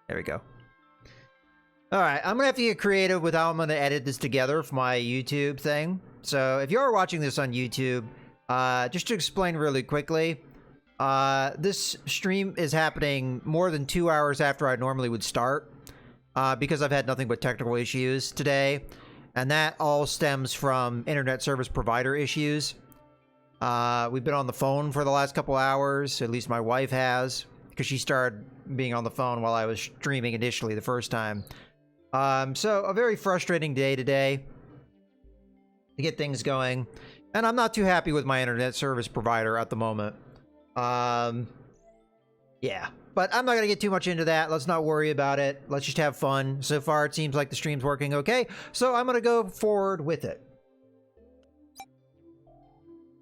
There we go. All right, I'm gonna have to get creative with how I'm gonna edit this together for my YouTube thing. So if you are watching this on YouTube, just to explain really quickly, this stream is happening more than 2 hours after I normally would start, because I've had nothing but technical issues today, and that all stems from internet service provider issues. We've been on the phone for the last couple hours, at least my wife has, because she started being on the phone while I was streaming initially the first time. So a very frustrating day today to get things going, and I'm not too happy with my internet service provider at the moment. Yeah, but I'm not gonna get too much into that. Let's not worry about it. Let's just have fun. So far, it seems like the stream's working okay, so I'm gonna go forward with it.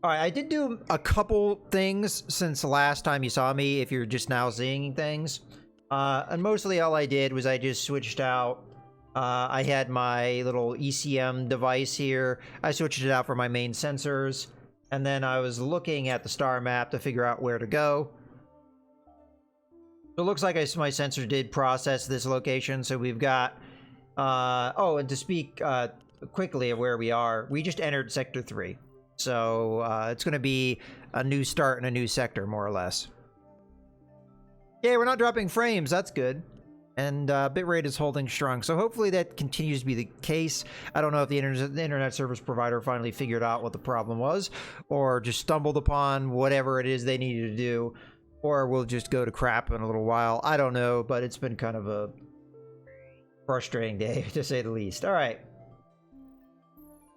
All right, I did do a couple things since the last time you saw me, if you're just now seeing things. And mostly all I did was I just switched out. I had my little ECM device here. I switched it out for my main sensors. And then I was looking at the star map to figure out where to go. So it looks like my sensor did process this location. So we've got... oh, and to speak quickly of where we are, we just entered Sector 3. So it's going to be a new start in a new sector, more or less. Yeah, we're not dropping frames. That's good. And bitrate is holding strong. So hopefully that continues to be the case. I don't know if the internet service provider finally figured out what the problem was, or just stumbled upon whatever it is they needed to do, or we'll just go to crap in a little while. I don't know, but it's been kind of a frustrating day, to say the least. All right.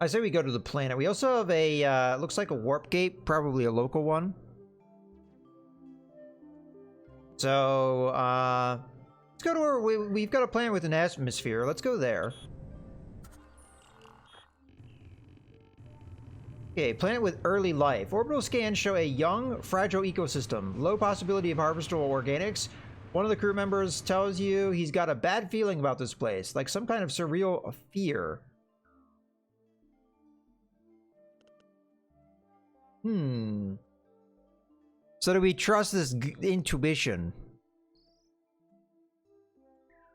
I say we go to the planet. We also have a, looks like a warp gate, probably a local one. So, let's go to where we've got a planet with an atmosphere. Let's go there. Okay, planet with early life. Orbital scans show a young, fragile ecosystem. Low possibility of harvestable organics. One of the crew members tells you he's got a bad feeling about this place, like some kind of surreal fear. So do we trust this intuition?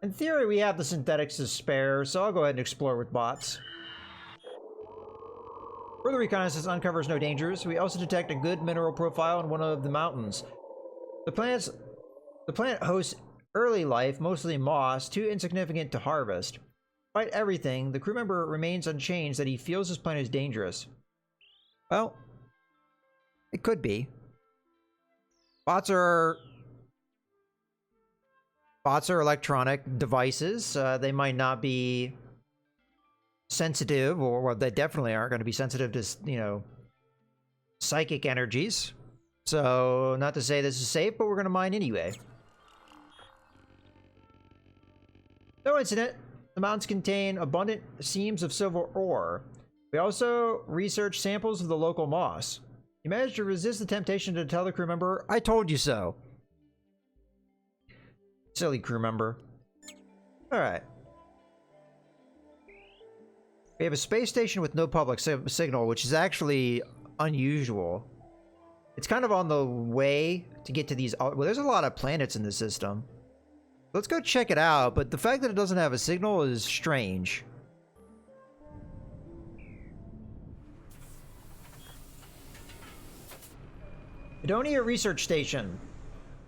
In theory, we have the synthetics to spare, so I'll go ahead and explore with bots. Further reconnaissance uncovers no dangers. We also detect a good mineral profile in one of the mountains. The planet hosts early life, mostly moss, too insignificant to harvest. Despite everything, the crew member remains unchanged that he feels this planet is dangerous. Well, it could be. Bots are electronic devices. They might not be sensitive, or well, they definitely aren't going to be sensitive to, you know, psychic energies. So, not to say this is safe, but we're going to mine anyway. No incident. The mountains contain abundant seams of silver ore. We also researched samples of the local moss. You managed to resist the temptation to tell the crew member, "I told you so." Silly crew member. Alright. We have a space station with no public signal, which is actually unusual. It's kind of on the way to get to these... Well, there's a lot of planets in the system. Let's go check it out, but the fact that it doesn't have a signal is strange. Hedonia Research Station.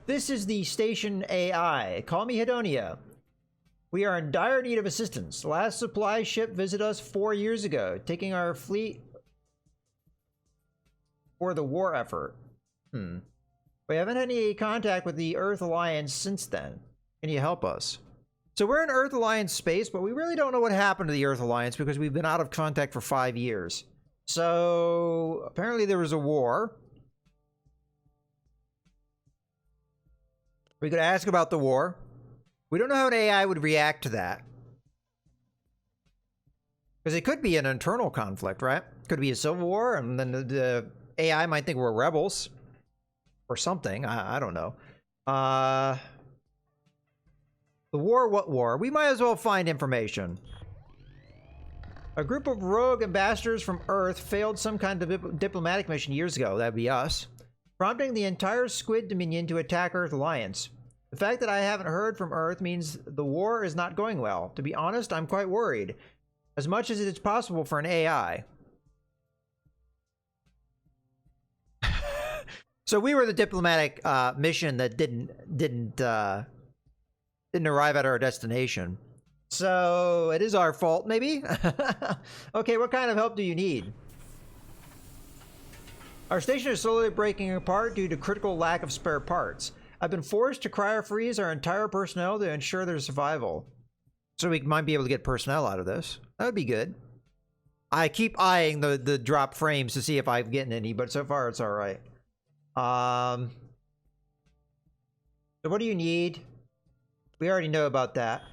This is the station AI. Call me Hedonia. We are in dire need of assistance. The last supply ship visited us 4 years ago, taking our fleet for the war effort. We haven't had any contact with the Earth Alliance since then. Can you help us? So we're in Earth Alliance space, but we really don't know what happened to the Earth Alliance because we've been out of contact for 5 years. So apparently there was a war. We could ask about the war. We don't know how an AI would react to that. Because it could be an internal conflict, right? Could be a civil war, and then the AI might think we're rebels. Or something. I don't know. The war? What war? We might as well find information. A group of rogue ambassadors from Earth failed some kind of diplomatic mission years ago. That'd be us. Prompting the entire Squid Dominion to attack Earth Alliance. The fact that I haven't heard from Earth means the war is not going well. To be honest, I'm quite worried. As much as it is possible for an AI. So we were the diplomatic mission that didn't arrive at our destination. So it is our fault, maybe? Okay, what kind of help do you need? Our station is slowly breaking apart due to critical lack of spare parts. I've been forced to cryo-freeze our entire personnel to ensure their survival. So we might be able to get personnel out of this. That would be good. I keep eyeing the drop frames to see if I'm getting any, but so far it's alright. So what do you need? We already know about that.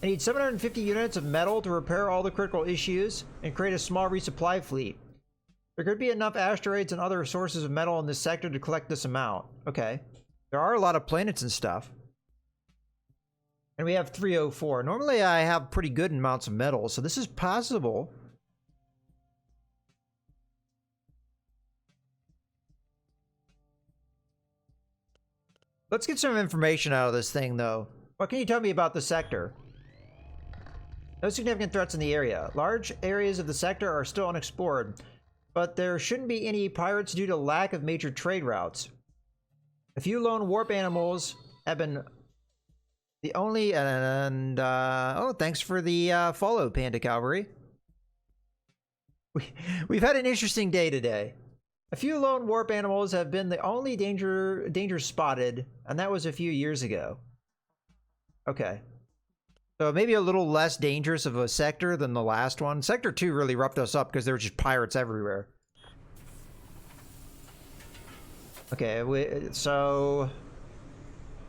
I need 750 units of metal to repair all the critical issues and create a small resupply fleet. There could be enough asteroids and other sources of metal in this sector to collect this amount. Okay. There are a lot of planets and stuff. And we have 304. Normally I have pretty good amounts of metal, so this is possible. Let's get some information out of this thing, though. What can you tell me about the sector? No significant threats in the area. Large areas of the sector are still unexplored, but there shouldn't be any pirates due to lack of major trade routes. A few lone warp animals have been the only... oh, thanks for the follow, Panda Cavalry. We've had an interesting day today. A few lone warp animals have been the only danger spotted, and that was a few years ago. Okay. So maybe a little less dangerous of a sector than the last one. Sector 2 really roughed us up because there were just pirates everywhere. Okay, so...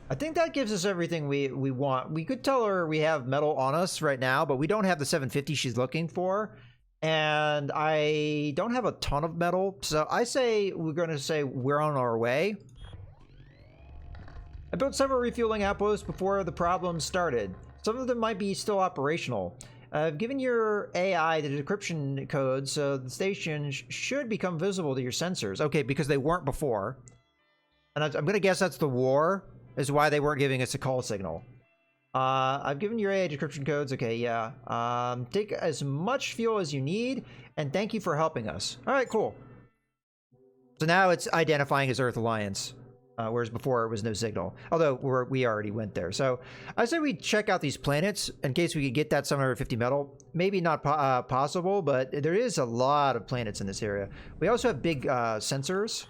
I think that gives us everything we want. We could tell her we have metal on us right now, but we don't have the 750 she's looking for. And I don't have a ton of metal, so I say we're going to say we're on our way. I built several refueling outposts before the problem started. Some of them might be still operational. I've given your AI the decryption code, so the station should become visible to your sensors. Okay, because they weren't before. And I'm going to guess that's the war, is why they weren't giving us a call signal. I've given your AI decryption codes. Okay, yeah. Take as much fuel as you need, and thank you for helping us. All right, cool. So now it's identifying as Earth Alliance, whereas before it was no signal. Although we already went there. So I say we check out these planets in case we could get that 750 metal. Maybe not possible, but there is a lot of planets in this area. We also have big sensors,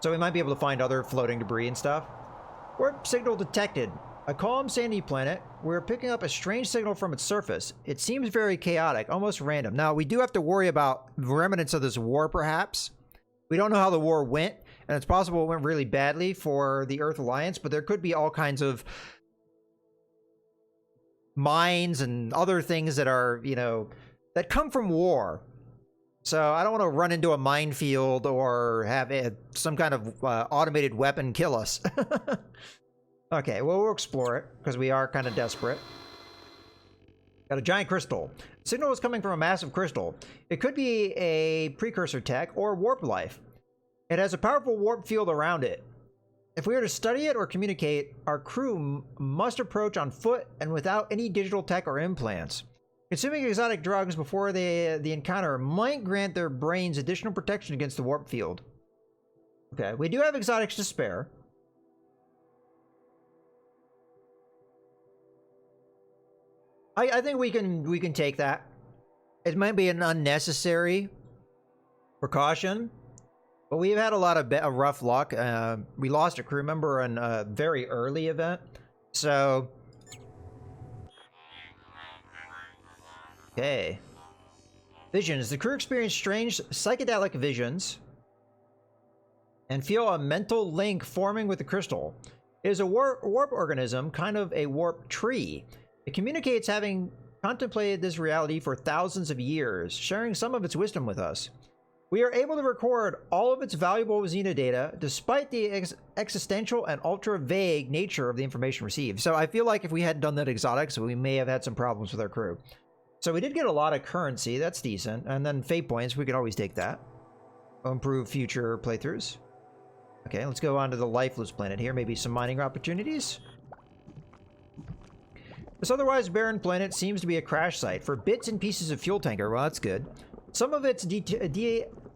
so we might be able to find other floating debris and stuff. Warp signal detected. A calm, sandy planet. We're picking up a strange signal from its surface. It seems very chaotic, almost random. Now, we do have to worry about remnants of this war, perhaps. We don't know how the war went, and it's possible it went really badly for the Earth Alliance, but there could be all kinds of mines and other things that are, you know, that come from war. So I don't want to run into a minefield or have some kind of automated weapon kill us. Okay, well, we'll explore it, because we are kind of desperate. Got a giant crystal. Signal is coming from a massive crystal. It could be a precursor tech or warp life. It has a powerful warp field around it. If we are to study it or communicate, our crew must approach on foot and without any digital tech or implants. Consuming exotic drugs before the encounter might grant their brains additional protection against the warp field. Okay, we do have exotics to spare. I think we can take that. It might be an unnecessary precaution, but we've had a lot of rough luck. We lost a crew member in a very early event, so okay. Visions. The crew experienced strange psychedelic visions and feel a mental link forming with the crystal. It is a warp organism, kind of a warp tree. It communicates having contemplated this reality for thousands of years, sharing some of its wisdom with us. We are able to record all of its valuable Xena data, despite the existential and ultra-vague nature of the information received. So I feel like if we hadn't done that exotics, we may have had some problems with our crew. So we did get a lot of currency, that's decent. And then fate points, we could always take that. Improve future playthroughs. Okay, let's go on to the lifeless planet here. Maybe some mining opportunities. This otherwise barren planet seems to be a crash site for bits and pieces of fuel tanker. Well, that's good. Some of its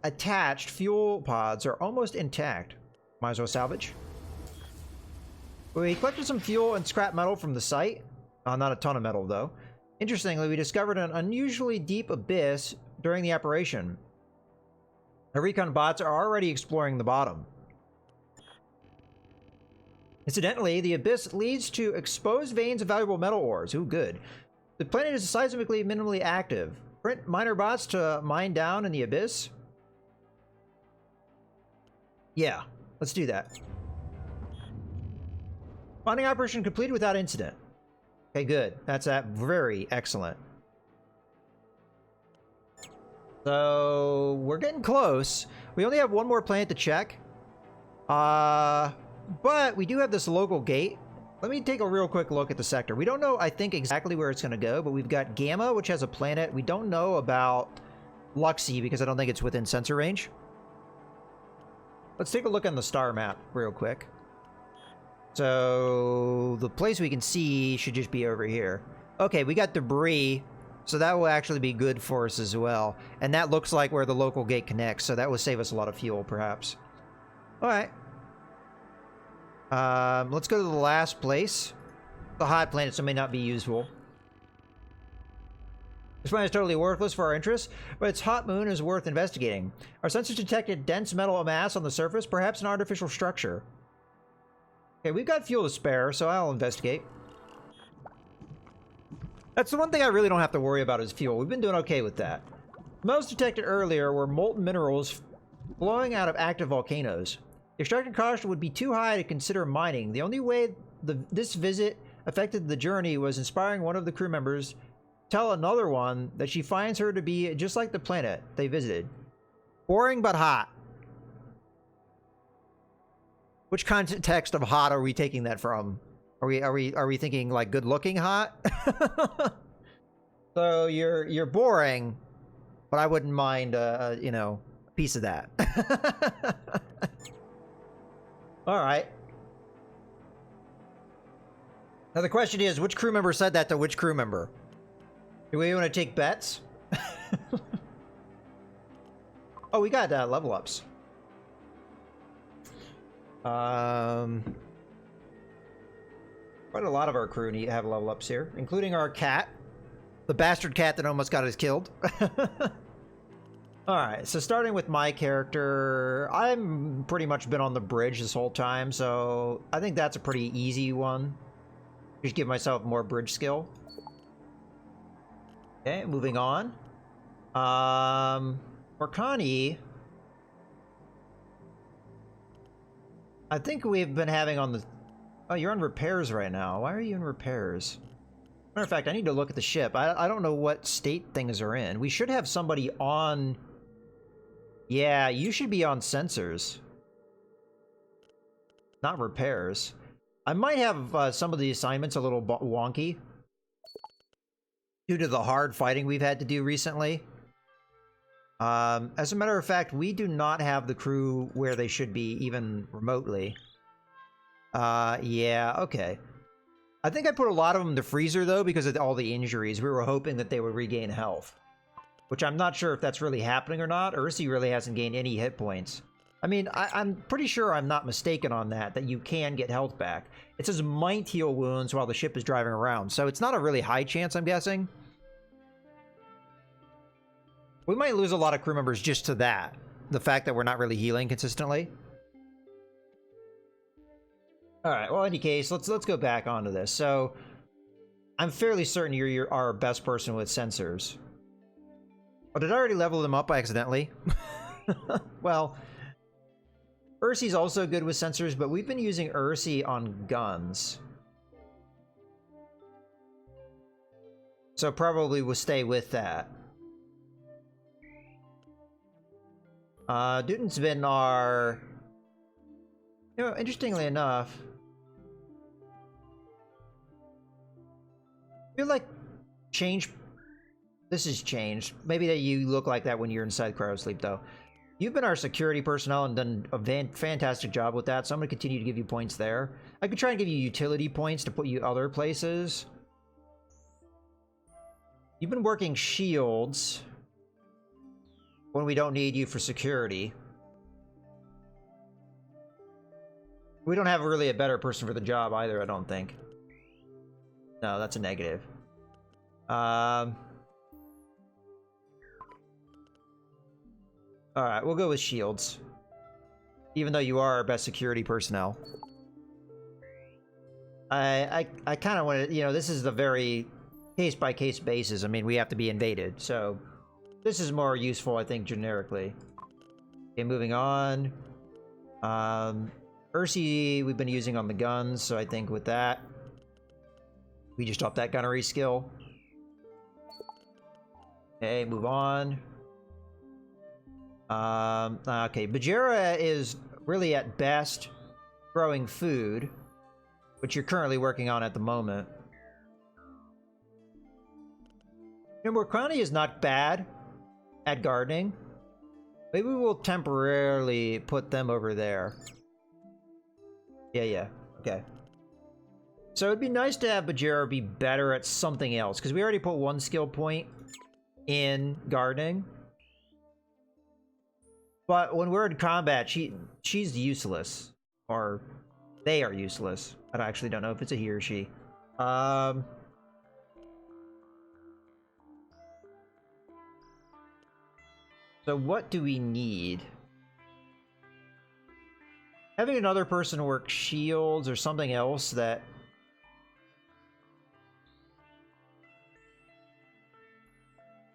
attached fuel pods are almost intact. Might as well salvage. We collected some fuel and scrap metal from the site. Not a ton of metal, though. Interestingly, we discovered an unusually deep abyss during the operation. Our recon bots are already exploring the bottom. Incidentally, the abyss leads to exposed veins of valuable metal ores. Ooh, good. The planet is seismically minimally active. Print miner bots to mine down in the abyss. Yeah, let's do that. Mining operation completed without incident. Okay, good. That's very excellent. So, we're getting close. We only have one more planet to check. But we do have this local gate. Let me take a real quick look at the sector. We don't know, I think, exactly where it's going to go, but we've got Gamma, which has a planet. We don't know about Luxie because I don't think it's within sensor range. Let's take a look on the star map real quick. So the place we can see should just be over here. Okay, we got debris, so that will actually be good for us as well. And that looks like where the local gate connects, so that will save us a lot of fuel, perhaps. All right. Let's go to the last place. The hot planet, so it may not be useful. This planet is totally worthless for our interests, but its hot moon is worth investigating. Our sensors detected dense metal mass on the surface, perhaps an artificial structure. Okay, we've got fuel to spare, so I'll investigate. That's the one thing I really don't have to worry about is fuel. We've been doing okay with that. Metals detected earlier were molten minerals flowing out of active volcanoes. The extraction cost would be too high to consider mining. The only way this visit affected the journey was inspiring one of the crew members to tell another one that she finds her to be just like the planet they visited. Boring but hot. Which context of hot are we taking that from? Are we thinking like good looking hot? So you're boring, but I wouldn't mind you know, a piece of that. All right. Now the question is, which crew member said that to which crew member? Do we want to take bets? Oh, we got level ups. Quite a lot of our crew need to have level ups here, including our cat, the bastard cat that almost got us killed. Alright, so starting with my character, I'm pretty much been on the bridge this whole time, so I think that's a pretty easy one. Just give myself more bridge skill. Okay, moving on. Morkani, I think we've been having on the... Oh, you're on repairs right now. Why are you in repairs? Matter of fact, I need to look at the ship. I don't know what state things are in. We should have somebody on... Yeah, you should be on sensors. Not repairs. I might have some of the assignments a little wonky. Due to the hard fighting we've had to do recently. As a matter of fact, we do not have the crew where they should be, even remotely. Yeah, okay. I think I put a lot of them in the freezer, though, because of all the injuries. We were hoping that they would regain health. Which I'm not sure if that's really happening or not. Ursi really hasn't gained any hit points. I mean, I'm pretty sure I'm not mistaken on that you can get health back. It says might heal wounds while the ship is driving around, so it's not a really high chance, I'm guessing. We might lose a lot of crew members just to that. The fact that we're not really healing consistently. Alright, well, in any case, let's go back onto this. So, I'm fairly certain you're our best person with sensors. Oh, did I already level them up accidentally? Well, Ursi's also good with sensors, but we've been using Ursi on guns. So probably we'll stay with that. Newton's been our... You know, interestingly enough... I feel like change... This has changed. Maybe that you look like that when you're inside cryosleep, though. You've been our security personnel and done a fantastic job with that, so I'm going to continue to give you points there. I could try and give you utility points to put you other places. You've been working shields when we don't need you for security. We don't have really a better person for the job either, I don't think. No, that's a negative. Alright, we'll go with shields. Even though you are our best security personnel. I kind of want to, you know, this is the very case-by-case basis. I mean, we have to be invaded, so this is more useful, I think, generically. Okay, moving on. Ursi, we've been using on the guns, so I think with that, we just up that gunnery skill. Okay, move on. Okay, Bajera is really at best growing food, which you're currently working on at the moment. Morkrani is not bad at gardening. Maybe we'll temporarily put them over there. Yeah, okay. So it'd be nice to have Bajera be better at something else, because we already put one skill point in gardening. But when we're in combat, she's useless. Or they are useless. I actually don't know if it's a he or she. So what do we need? Having another person work shields or something else that...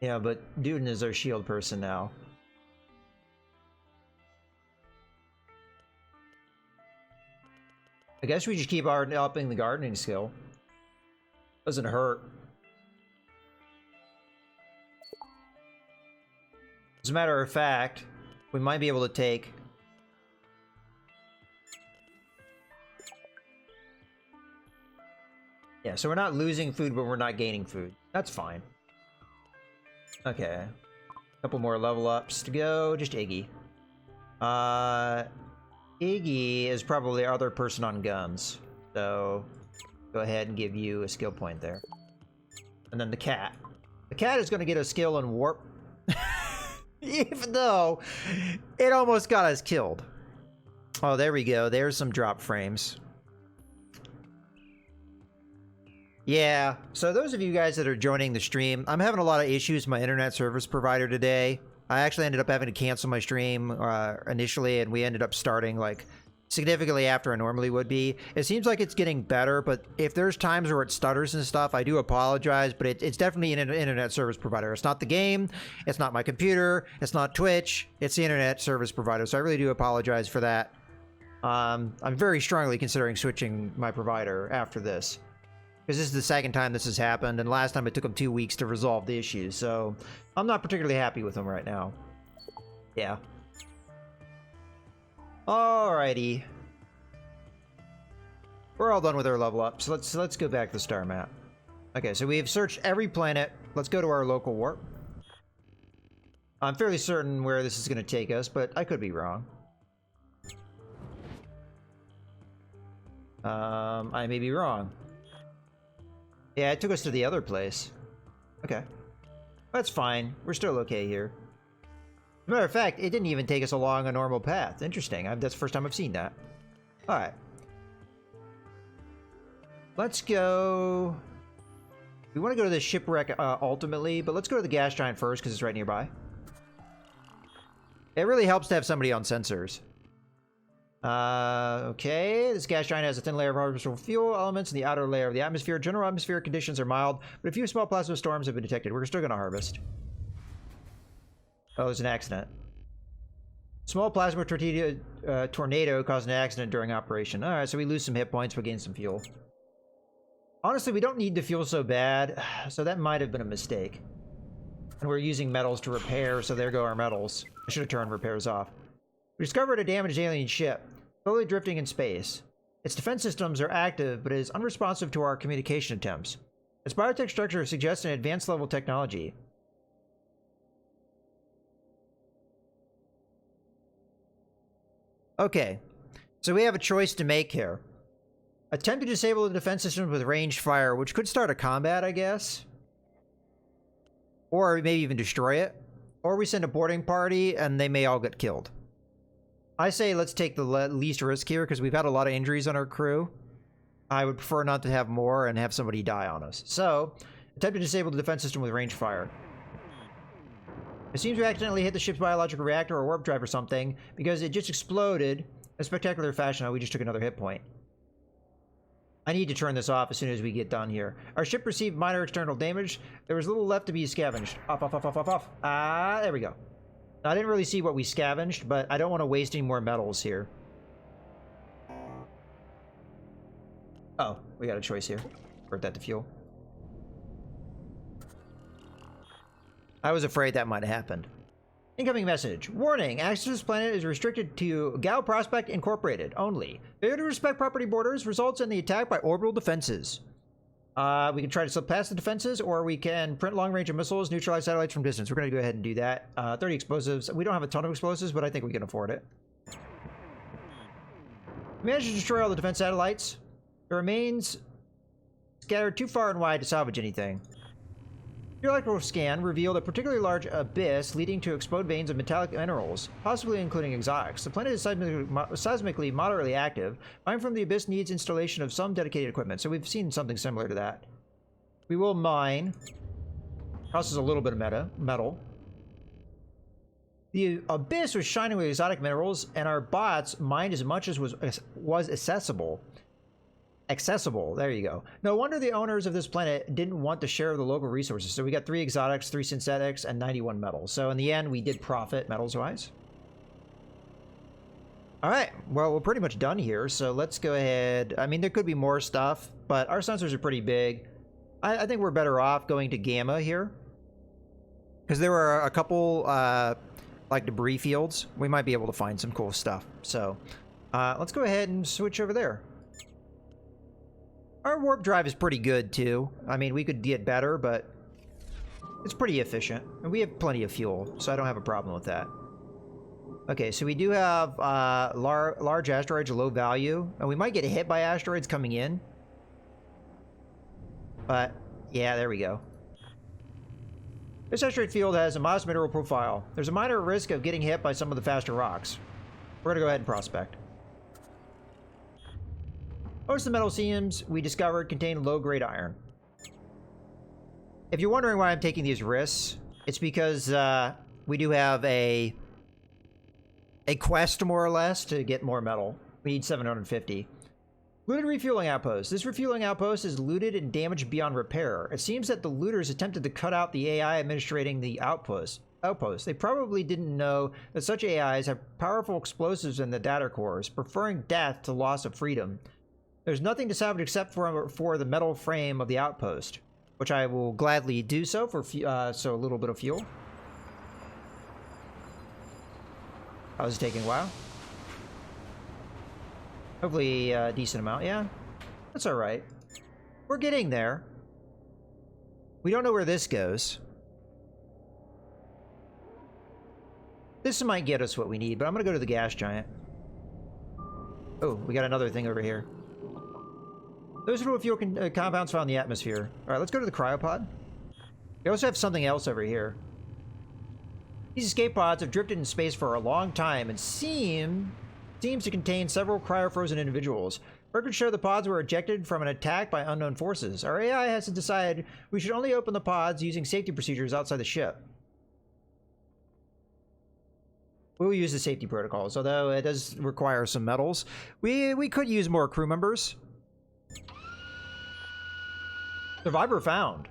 Yeah, but Duden is our shield person now. I guess we just keep upping the gardening skill. Doesn't hurt. As a matter of fact, we might be able to take... Yeah, so we're not losing food, but we're not gaining food. That's fine. Okay. A couple more level ups to go. Just Iggy. Iggy is probably our other person on guns. So, go ahead and give you a skill point there. And then the cat. The cat is going to get a skill in warp. Even though it almost got us killed. Oh, there we go. There's some drop frames. Yeah, so those of you guys that are joining the stream, I'm having a lot of issues with my internet service provider today. I actually ended up having to cancel my stream initially, and we ended up starting like significantly after I normally would be. It seems like it's getting better, but if there's times where it stutters and stuff, I do apologize, but it's definitely an internet service provider. It's not the game, it's not my computer, it's not Twitch, it's the internet service provider, so I really do apologize for that. I'm very strongly considering switching my provider after this. Because this is the second time this has happened, and last time it took them 2 weeks to resolve the issues, so I'm not particularly happy with them right now. Yeah. Alrighty. We're all done with our level ups. Let's go back to the star map. Okay, so we've searched every planet. Let's go to our local warp. I'm fairly certain where this is going to take us, but I could be wrong. I may be wrong. Yeah, it took us to the other place. Okay. That's fine. We're still okay here. As a matter of fact, it didn't even take us along a normal path. Interesting. That's the first time I've seen that. Alright. Let's go... We want to go to the shipwreck ultimately, but let's go to the gas giant first because it's right nearby. It really helps to have somebody on sensors. Okay, this gas giant has a thin layer of harvestable fuel elements in the outer layer of the atmosphere. General atmospheric conditions are mild, but a few small plasma storms have been detected. We're still going to harvest. Oh, there's an accident. Small plasma tornado caused an accident during operation. Alright, so we lose some hit points, but gain some fuel. Honestly, we don't need the fuel so bad, so that might have been a mistake. And we're using metals to repair, so there go our metals. I should have turned repairs off. We discovered a damaged alien ship, slowly drifting in space. Its defense systems are active, but it is unresponsive to our communication attempts. Its biotech structure suggests an advanced level technology. Okay, so we have a choice to make here. Attempt to disable the defense system with ranged fire, which could start a combat, I guess. Or maybe even destroy it. Or we send a boarding party and they may all get killed. I say let's take the least risk here because we've had a lot of injuries on our crew. I would prefer not to have more and have somebody die on us. So, attempt to disable the defense system with ranged fire. It seems we accidentally hit the ship's biological reactor or warp drive or something because it just exploded in a spectacular fashion. Oh, we just took another hit point. I need to turn this off as soon as we get done here. Our ship received minor external damage. There was little left to be scavenged. Off, off, off, off, off, off. Ah, there we go. Now, I didn't really see what we scavenged, but I don't want to waste any more metals here. Oh, we got a choice here. Convert that to fuel. I was afraid that might have happened. Incoming message. Warning, access to this planet is restricted to Gal Prospect Incorporated only. Failure to respect property borders results in the attack by orbital defenses. We can try to slip past the defenses, or we can print long-range missiles, neutralize satellites from distance. We're going to go ahead and do that. 30 explosives. We don't have a ton of explosives, but I think we can afford it. We managed to destroy all the defense satellites. The remains scattered too far and wide to salvage anything. Your electrical scan revealed a particularly large abyss leading to explode veins of metallic minerals, possibly including exotics. The planet is seismically moderately active. Mine from the abyss needs installation of some dedicated equipment, so we've seen something similar to that. We will mine. Costs us a little bit of metal. The abyss was shining with exotic minerals, and our bots mined as much as was accessible. There you go. No wonder the owners of this planet didn't want to share the local resources. So we got 3 exotics, 3 synthetics, and 91 metals. So in the end, we did profit metals-wise. All right. Well, we're pretty much done here. So let's go ahead. I mean, there could be more stuff, but our sensors are pretty big. I think we're better off going to Gamma here. Because there were a couple, like, debris fields. We might be able to find some cool stuff. So let's go ahead and switch over there. Our warp drive is pretty good, too. I mean, we could get better, but it's pretty efficient. And we have plenty of fuel, so I don't have a problem with that. Okay, so we do have large asteroids of low value. And we might get hit by asteroids coming in. But, yeah, there we go. This asteroid field has a modest mineral profile. There's a minor risk of getting hit by some of the faster rocks. We're going to go ahead and prospect. Most of the metal seams we discovered contain low-grade iron. If you're wondering why I'm taking these risks, it's because we do have a quest, more or less, to get more metal. We need 750. Looted refueling outpost. This refueling outpost is looted and damaged beyond repair. It seems that the looters attempted to cut out the AI administrating the outpost. They probably didn't know that such AIs have powerful explosives in the data cores, preferring death to loss of freedom. There's nothing to salvage except for the metal frame of the outpost, which I will gladly do so for so a little bit of fuel. I was taking a while. Hopefully a decent amount. Yeah, that's all right. We're getting there. We don't know where this goes. This might get us what we need, but I'm gonna go to the gas giant. Oh, we got another thing over here. Those are fuel compounds found in the atmosphere. All right, let's go to the cryopod. We also have something else over here. These escape pods have drifted in space for a long time and seems to contain several cryo-frozen individuals. Records show the pods were ejected from an attack by unknown forces. Our AI has to decide we should only open the pods using safety procedures outside the ship. We'll use the safety protocols, although it does require some metals. We could use more crew members. Survivor found.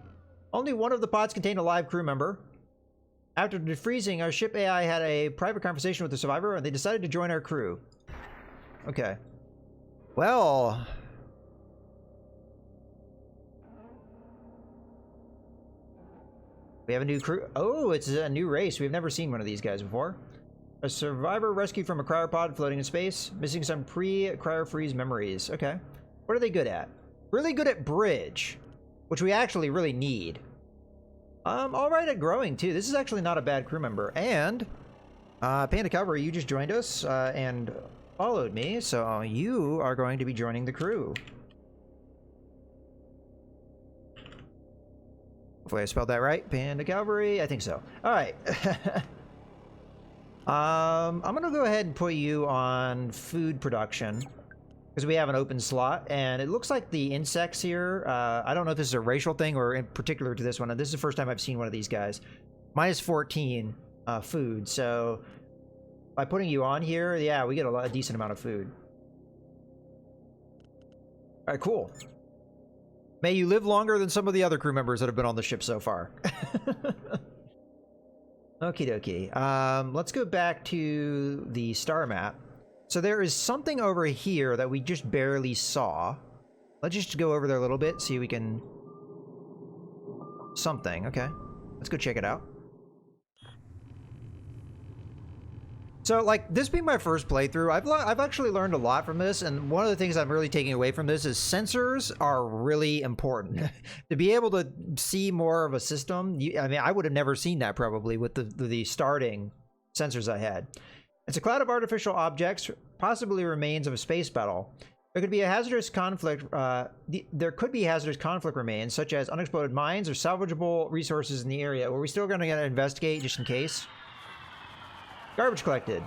Only one of the pods contained a live crew member. After defreezing, our ship AI had a private conversation with the survivor, and they decided to join our crew. Okay. Well... we have a new crew. Oh, it's a new race. We've never seen one of these guys before. A survivor rescued from a cryopod floating in space, missing some pre-cryofreeze memories. Okay. What are they good at? Really good at bridge, which we actually really need. All right at growing, too. This is actually not a bad crew member. And, Panda Cavalry, you just joined us, and followed me, so you are going to be joining the crew. Hopefully I spelled that right. Panda Cavalry, I think so. All right. I'm gonna go ahead and put you on food production because we have an open slot, and it looks like the insects here. I don't know if this is a racial thing or in particular to this one. This is the first time I've seen one of these guys. Minus 14 food, so by putting you on here, yeah, we get a decent amount of food. All right, cool. May you live longer than some of the other crew members that have been on the ship so far. Okie dokie. Let's go back to the star map. So there is something over here that we just barely saw. Let's just go over there a little bit, see if we can... Something, okay. Let's go check it out. So, like, this being my first playthrough, I've actually learned a lot from this, and one of the things I'm really taking away from this is sensors are really important. To be able to see more of a system, I mean, I would have never seen that probably with the starting sensors I had. It's a cloud of artificial objects, possibly remains of a space battle. There could be a hazardous conflict. There could be hazardous conflict remains, such as unexploded mines or salvageable resources in the area. Were we still going to investigate just in case? Garbage collected.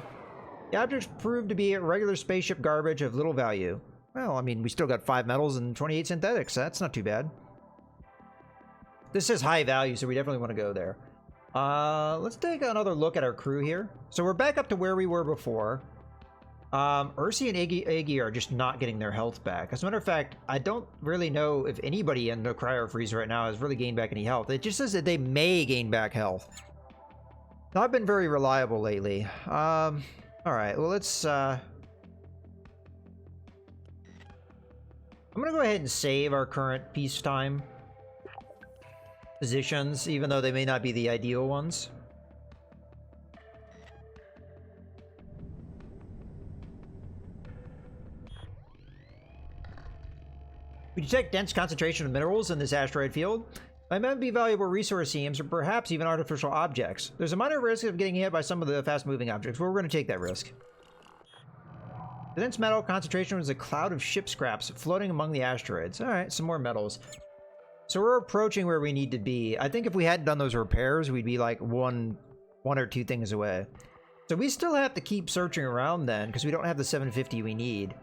The objects proved to be regular spaceship garbage of little value. Well, I mean, we still got 5 metals and 28 synthetics. That's not too bad. This is high value, so we definitely want to go there. Let's take another look at our crew here. So we're back up to where we were before. Ursi and Iggy are just not getting their health back. As a matter of fact, I don't really know if anybody in the cryo freeze right now has really gained back any health. It just says that they may gain back health. Not been very reliable lately. All right, well, let's, I'm gonna go ahead and save our current peacetime positions, even though they may not be the ideal ones. We detect dense concentration of minerals in this asteroid field. They might be valuable resource seams or perhaps even artificial objects. There's a minor risk of getting hit by some of the fast-moving objects, but we're going to take that risk. The dense metal concentration was a cloud of ship scraps floating among the asteroids. Alright, some more metals. So we're approaching where we need to be. I think if we hadn't done those repairs, we'd be like one or two things away. So we still have to keep searching around then, because we don't have the 750 we need.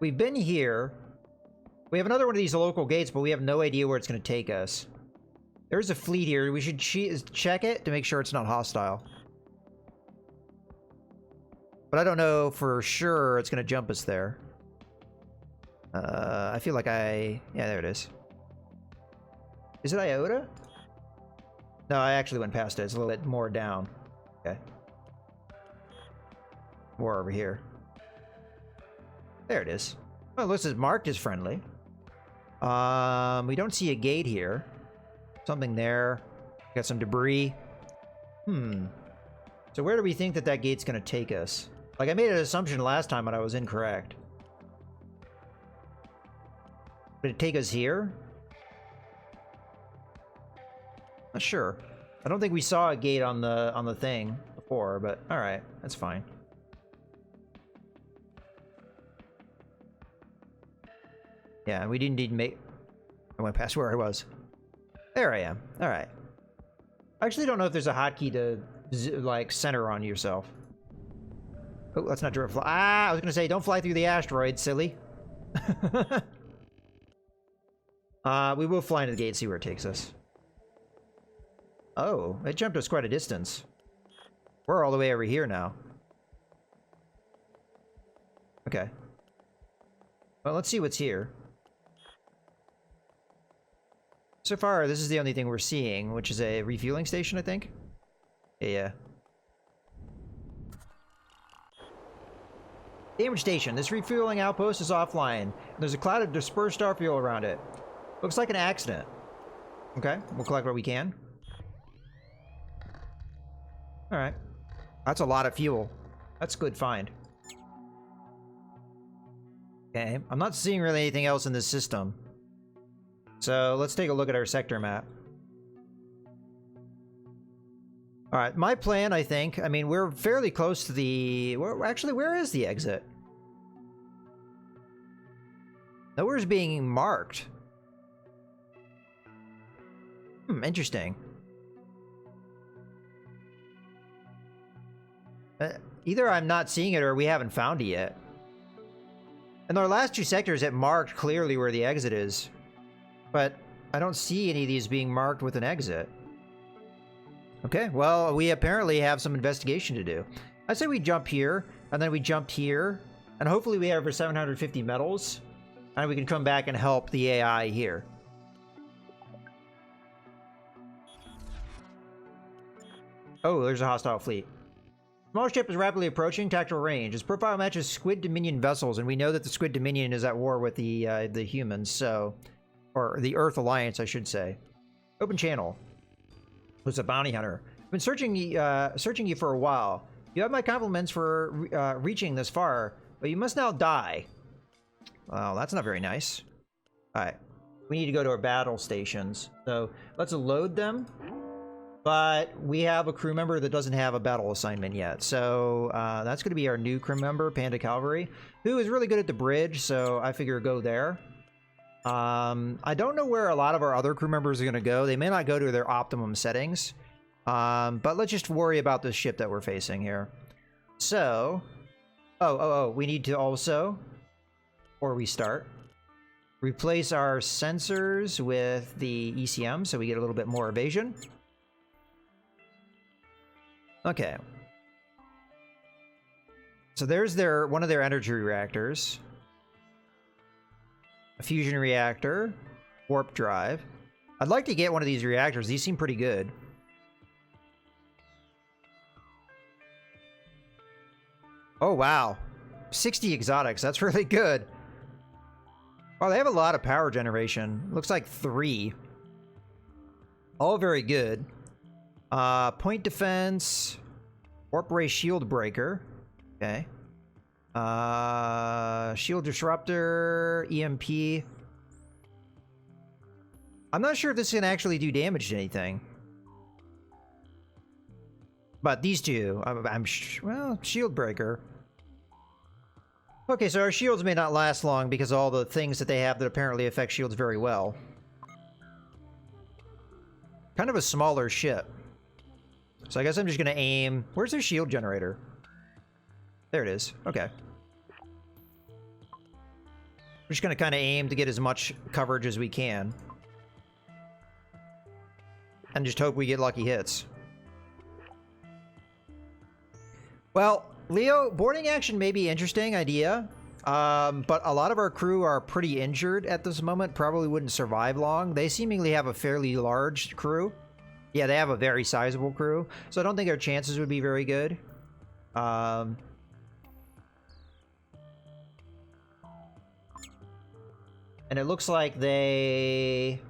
We've been here. We have another one of these local gates, but we have no idea where it's going to take us. There's a fleet here. We should check it to make sure it's not hostile. But I don't know for sure it's going to jump us there. I feel like yeah, there it is. Is it Iota? No, I actually went past it. It's a little bit more down. Okay. More over here. There it is. Well, this is marked as friendly. We don't see a gate here. Something there. Got some debris. So where do we think that gate's gonna take us? Like, I made an assumption last time, but I was incorrect. Did it take us here? Not sure. I don't think we saw a gate on the thing before, but all right, that's fine. Yeah, we didn't need to make... I went past where I was. There I am. All right. I actually don't know if there's a hotkey to, like, center on yourself. Oh, let's not fly. Ah, I was gonna say, don't fly through the asteroid, silly. We will fly into the gate and see where it takes us. Oh, it jumped us quite a distance. We're all the way over here now. Okay. Well, let's see what's here. So far, this is the only thing we're seeing, which is a refueling station, I think. Yeah. Damage station. This refueling outpost is offline. There's a cloud of dispersed starfuel around it. Looks like an accident. Okay, we'll collect what we can. Alright. That's a lot of fuel. That's a good find. Okay, I'm not seeing really anything else in this system. So let's take a look at our sector map. All right, my plan, I think, I mean, we're fairly close to the... Actually, where is the exit? Nowhere's being marked. Interesting. Either I'm not seeing it or we haven't found it yet. In our last 2 sectors, it marked clearly where the exit is. But I don't see any of these being marked with an exit. Okay, well, we apparently have some investigation to do. I say we jump here, and then we jumped here, and hopefully we have over 750 medals, and we can come back and help the AI here. Oh, there's a hostile fleet. Small ship is rapidly approaching tactical range. Its profile matches Squid Dominion vessels, and we know that the Squid Dominion is at war with the humans, so... Or the Earth Alliance, I should say. Open channel. Who's a bounty hunter. I've been searching you for a while. You have my compliments for reaching this far, but you must now die. Well, that's not very nice. Alright. We need to go to our battle stations. So, let's load them. But we have a crew member that doesn't have a battle assignment yet. So, that's going to be our new crew member, Panda Cavalry, who is really good at the bridge, so I figure go there. I don't know where a lot of our other crew members are going to go. They may not go to their optimum settings. But let's just worry about this ship that we're facing here. So... we need to also, before we start, replace our sensors with the ECM so we get a little bit more evasion. Okay. So there's one of their energy reactors. A fusion reactor. Warp drive. I'd like to get one of these reactors. These seem pretty good. Oh, wow. 60 exotics. That's really good. Wow, they have a lot of power generation. Looks like 3. All very good. Point defense. Warp ray shield breaker. Okay. Shield disruptor. EMP. I'm not sure if this can actually do damage to anything. But these two, well, shield breaker. Okay, so our shields may not last long because of all the things that they have that apparently affect shields very well. Kind of a smaller ship. So I guess I'm just going to aim... Where's their shield generator? There it is. Okay. We're just going to kind of aim to get as much coverage as we can. And just hope we get lucky hits. Well, Leo, boarding action may be an interesting idea, but a lot of our crew are pretty injured at this moment, probably wouldn't survive long. They seemingly have a fairly large crew. Yeah, they have a very sizable crew, so I don't think our chances would be very good. And it looks like they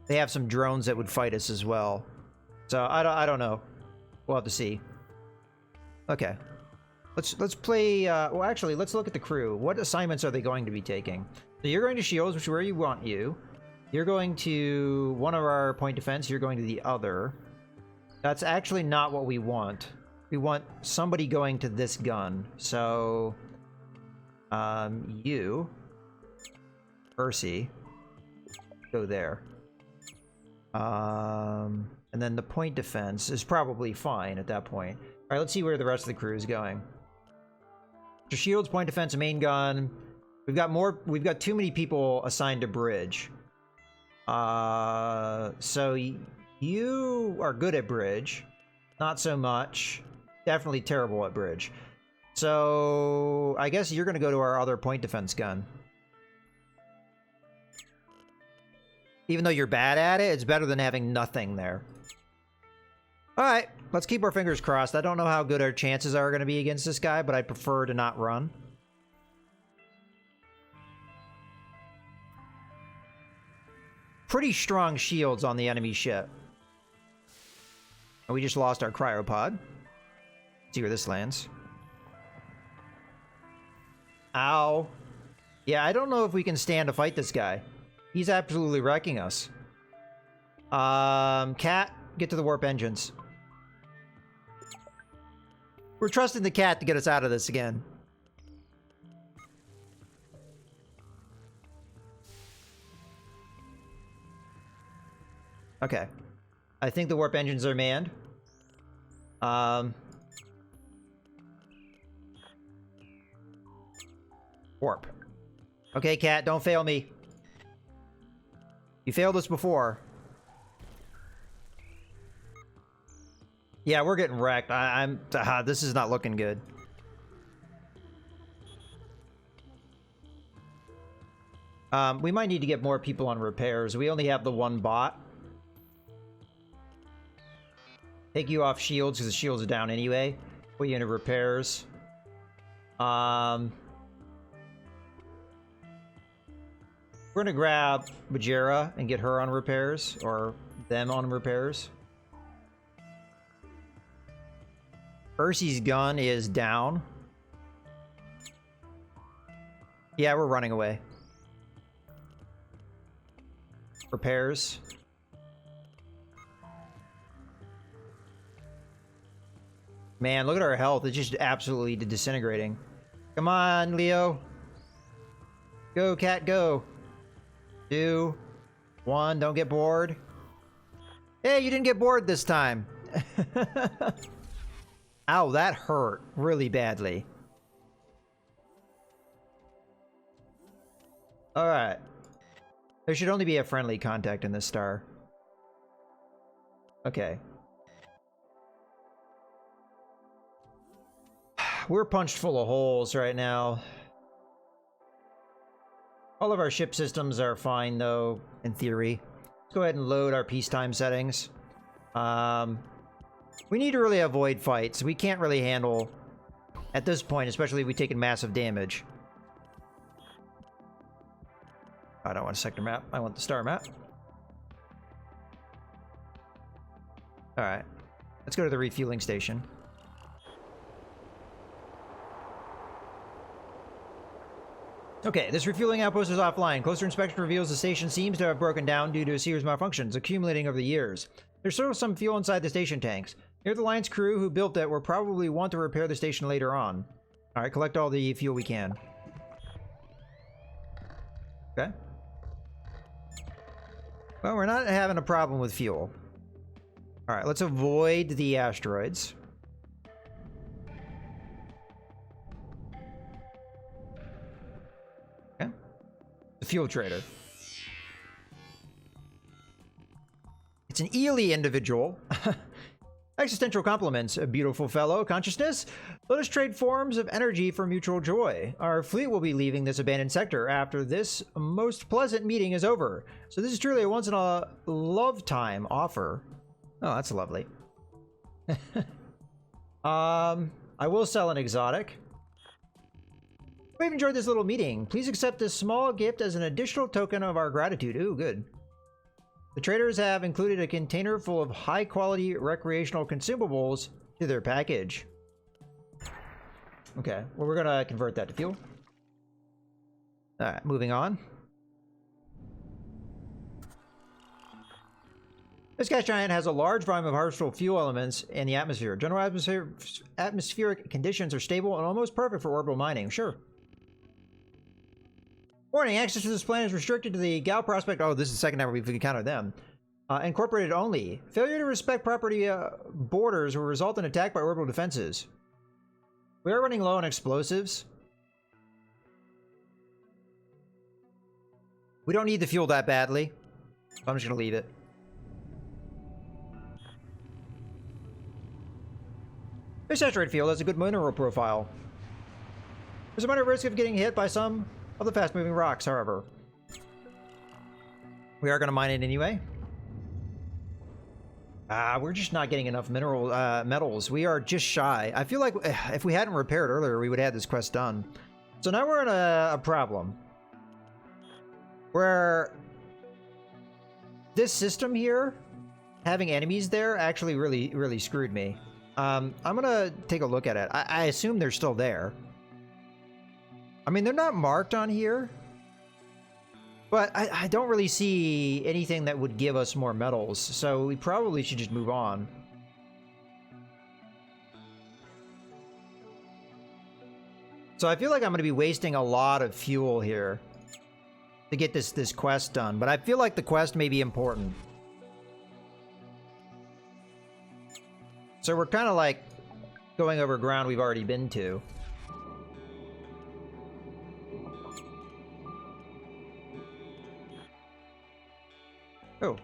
have some drones that would fight us as well. So I don't know. We'll have to see. Okay. Let's play... well, actually, let's look at the crew. What assignments are they going to be taking? So you're going to shields, which is where you want you. You're going to one of our point defense. You're going to the other. That's actually not what we want. We want somebody going to this gun. So... you... Percy... go there. And then the point defense is probably fine at that point. Alright, let's see where the rest of the crew is going. So shields, point defense, main gun. We've got too many people assigned to bridge. So you are good at bridge. Not so much. Definitely terrible at bridge. So I guess you're gonna go to our other point defense gun. Even though you're bad at it, it's better than having nothing there. Alright, let's keep our fingers crossed. I don't know how good our chances are going to be against this guy, but I prefer to not run. Pretty strong shields on the enemy ship. And we just lost our cryopod. Let's see where this lands. Ow. Yeah, I don't know if we can stand to fight this guy. He's absolutely wrecking us. Cat, get to the warp engines. We're trusting the cat to get us out of this again. Okay. I think the warp engines are manned. Warp. Okay, cat, don't fail me. You failed us before. Yeah, we're getting wrecked. This is not looking good. We might need to get more people on repairs. We only have the one bot. Take you off shields because the shields are down anyway. Put you into repairs. We're gonna grab Bajera and get her on repairs, or them on repairs. Ursi's gun is down. Yeah, we're running away. Repairs. Man, look at our health. It's just absolutely disintegrating. Come on, Leo. Go, cat, go. 2, 1, don't get bored. Hey, you didn't get bored this time. Ow, that hurt really badly. Alright. There should only be a friendly contact in this star. Okay. We're punched full of holes right now. All of our ship systems are fine, though, in theory. Let's go ahead and load our peacetime settings. We need to really avoid fights. We can't really handle, at this point, especially if we've taken massive damage. I don't want a sector map. I want the star map. Alright. Let's go to the refueling station. Okay, this refueling outpost is offline. Closer inspection reveals the station seems to have broken down due to a series of malfunctions accumulating over the years. There's still some fuel inside the station tanks. Near the Alliance crew who built it will probably want to repair the station later on. Alright, collect all the fuel we can. Okay. Well, we're not having a problem with fuel. Alright, let's avoid the asteroids. Okay. The fuel trader. It's an Ely individual. Existential compliments, a beautiful fellow. Consciousness? Let us trade forms of energy for mutual joy. Our fleet will be leaving this abandoned sector after this most pleasant meeting is over. So this is truly a once-in-a-lifetime offer. Oh, that's lovely. I will sell an exotic. We've enjoyed this little meeting. Please accept this small gift as an additional token of our gratitude. Ooh, good. The traders have included a container full of high-quality recreational consumables to their package. Okay, well, we're gonna convert that to fuel. Alright, moving on. This gas giant has a large volume of harvestable fuel elements in the atmosphere. General atmospheric conditions are stable and almost perfect for orbital mining. Sure. Warning, access to this planet is restricted to the Gal Prospect. Oh, this is the second time we've encountered them. Incorporated only. Failure to respect property borders will result in attack by orbital defenses. We are running low on explosives. We don't need the fuel that badly. So I'm just going to leave it. This asteroid field has a good mineral profile. There's a minor risk of getting hit by some of the fast-moving rocks, however. We are going to mine it anyway. We're just not getting enough metals. We are just shy. I feel like if we hadn't repaired earlier, we would have had this quest done. So now we're in a problem. Where this system here, having enemies there, actually really screwed me. I'm going to take a look at it. I assume they're still there. I mean, they're not marked on here. But I don't really see anything that would give us more metals, so we probably should just move on. So I feel like I'm going to be wasting a lot of fuel here to get this quest done, but I feel like the quest may be important. So we're kind of like going over ground we've already been to. Oh. I'm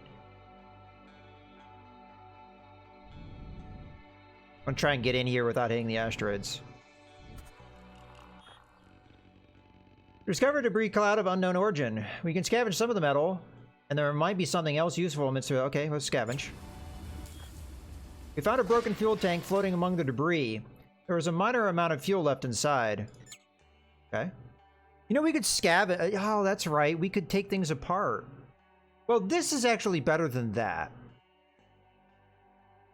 gonna try and get in here without hitting the asteroids. Discover a debris cloud of unknown origin. We can scavenge some of the metal, and there might be something else useful amidst it. Okay, let's scavenge. We found a broken fuel tank floating among the debris. There was a minor amount of fuel left inside. Okay. You know, we could scavenge. Oh, that's right. We could take things apart. Well, this is actually better than that.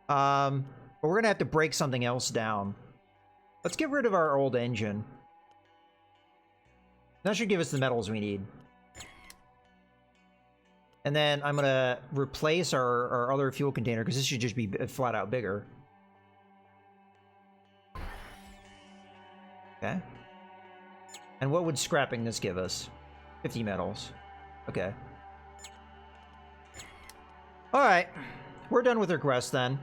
But we're gonna have to break something else down. Let's get rid of our old engine. That should give us the metals we need. And then I'm gonna replace our other fuel container, because this should just be flat out bigger. Okay. And what would scrapping this give us? 50 metals. Okay. Alright. We're done with our quest then.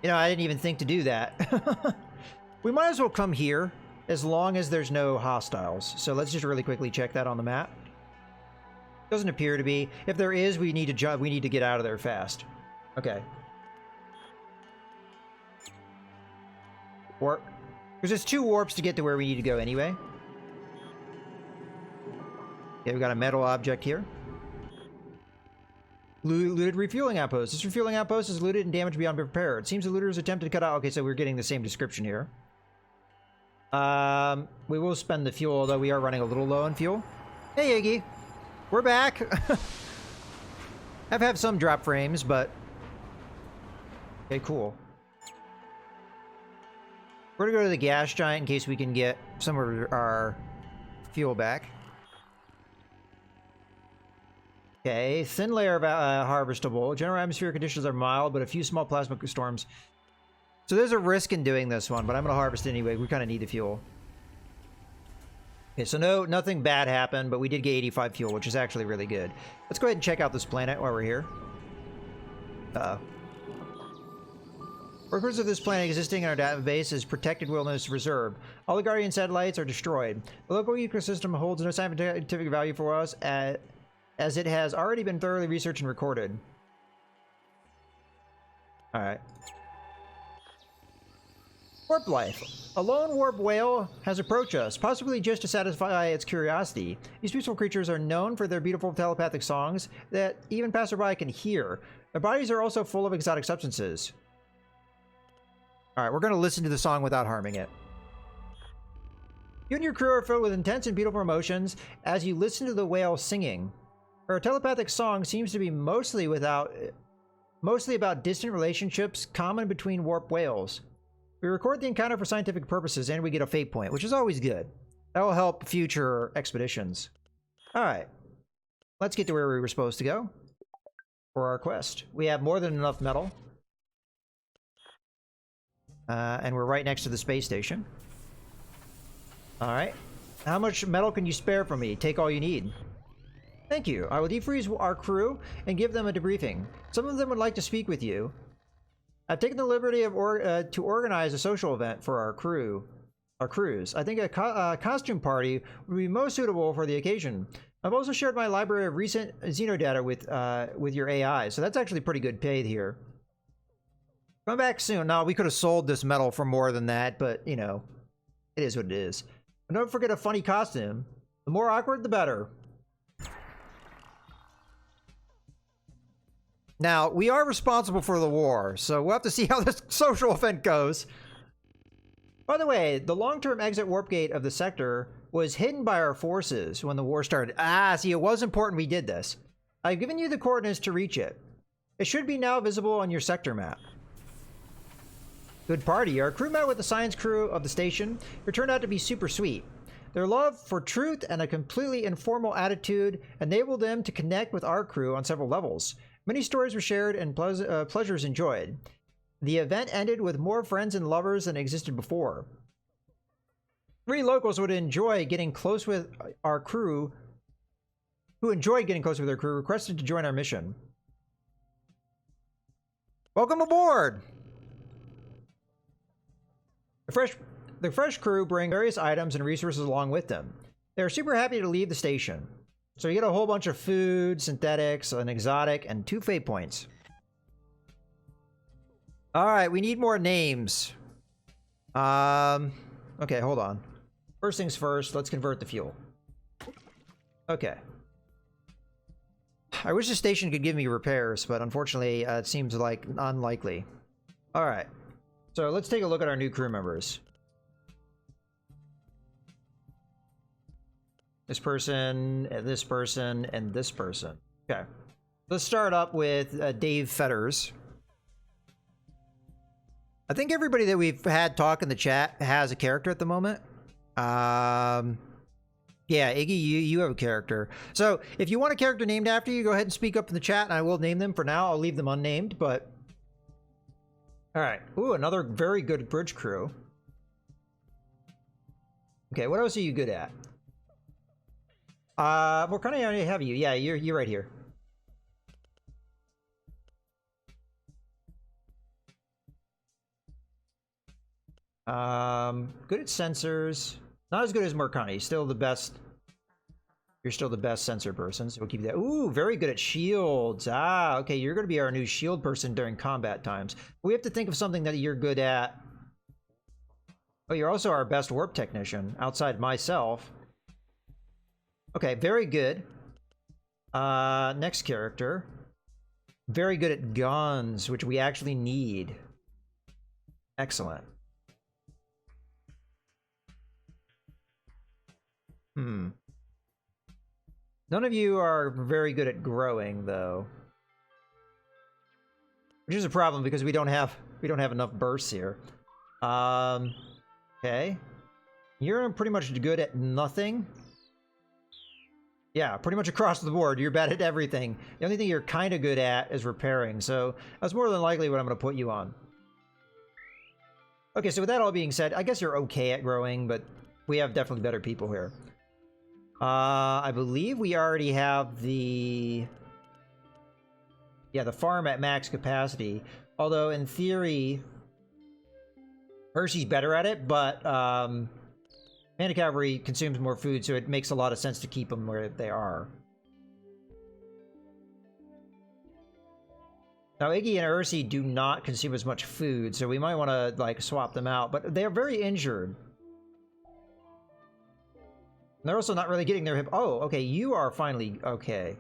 You know, I didn't even think to do that. We might as well come here, as long as there's no hostiles. So let's just really quickly check that on the map. Doesn't appear to be. If there is, we need to get out of there fast. Okay. Warp. Because there's 2 warps to get to where we need to go anyway. Okay, we got a metal object here. Looted refueling outpost. This refueling outpost is looted and damaged beyond repair. It seems the looters attempted to cut out. Okay, so we're getting the same description here. We will spend the fuel, although we are running a little low on fuel. Hey, Iggy. We're back. I've had some drop frames, but... Okay, cool. We're gonna go to the gas giant in case we can get some of our fuel back. Okay, thin layer of harvestable. General atmospheric conditions are mild, but a few small plasma storms. So there's a risk in doing this one, but I'm going to harvest anyway. We kind of need the fuel. Okay, so nothing bad happened, but we did get 85 fuel, which is actually really good. Let's go ahead and check out this planet while we're here. Uh-oh. Records of this planet existing in our database is protected wilderness reserve. All the Guardian satellites are destroyed. The local ecosystem holds no scientific value for us as it has already been thoroughly researched and recorded. Alright. Warp life. A lone warp whale has approached us, possibly just to satisfy its curiosity. These peaceful creatures are known for their beautiful telepathic songs that even passerby can hear. Their bodies are also full of exotic substances. Alright, we're going to listen to the song without harming it. You and your crew are filled with intense and beautiful emotions as you listen to the whale singing. Her telepathic song seems to be mostly about distant relationships common between warp whales. We record the encounter for scientific purposes, and we get a fate point, which is always good. That will help future expeditions. Alright. Let's get to where we were supposed to go for our quest. We have more than enough metal. And we're right next to the space station. Alright. How much metal can you spare from me? Take all you need. Thank you. I will defreeze our crew and give them a debriefing. Some of them would like to speak with you. I've taken the liberty of to organize a social event for our crews. I think a costume party would be most suitable for the occasion. I've also shared my library of recent xenodata with your AI, so that's actually pretty good paid here. Come back soon. Now, we could have sold this metal for more than that, but, you know, it is what it is. And don't forget a funny costume. The more awkward, the better. Now, we are responsible for the war, so we'll have to see how this social event goes. By the way, the long-term exit warp gate of the sector was hidden by our forces when the war started. Ah, see, it was important we did this. I've given you the coordinates to reach it. It should be now visible on your sector map. Good party. Our crew met with the science crew of the station. It turned out to be super sweet. Their love for truth and a completely informal attitude enabled them to connect with our crew on several levels. Many stories were shared and pleasures enjoyed. The event ended with more friends and lovers than existed before. 3 locals would enjoy getting close with our crew, who enjoyed getting close with their crew, requested to join our mission. Welcome aboard! The fresh crew bring various items and resources along with them. They're super happy to leave the station. So you get a whole bunch of food, synthetics, an exotic, and 2 fate points. Alright, we need more names. Okay, hold on. First things first, let's convert the fuel. Okay. I wish the station could give me repairs, but unfortunately, it seems like unlikely. Alright. So let's take a look at our new crew members. This person, and this person, and this person. Okay. Let's start up with Dave Fetters. I think everybody that we've had talk in the chat has a character at the moment. Yeah, Iggy, you have a character. So if you want a character named after you, go ahead and speak up in the chat, and I will name them. For now, I'll leave them unnamed, but... Alright. Ooh, another very good bridge crew. Okay, what else are you good at? Well, kind of already have you. Yeah, you're right here. Good at sensors. Not as good as Mercani. Still the best. You're still the best sensor person, so we'll keep that. Ooh, very good at shields. Ah, okay, you're going to be our new shield person during combat times. We have to think of something that you're good at. Oh, you're also our best warp technician, outside myself. Okay, very good. Next character. Very good at guns, which we actually need. Excellent. None of you are very good at growing, though. Which is a problem because we don't have enough bursts here. Okay. You're pretty much good at nothing. Yeah, pretty much across the board. You're bad at everything. The only thing you're kind of good at is repairing, so that's more than likely what I'm going to put you on. Okay, so with that all being said, I guess you're okay at growing, but we have definitely better people here. I believe we already have the... Yeah, the farm at max capacity. Although, in theory, Hershey's better at it, but Panda Cavalry consumes more food, so it makes a lot of sense to keep them where they are. Now, Iggy and Ursi do not consume as much food, so we might want to, like, swap them out, but they're very injured. And they're also not really getting their hip. Oh, okay, you are finally okay.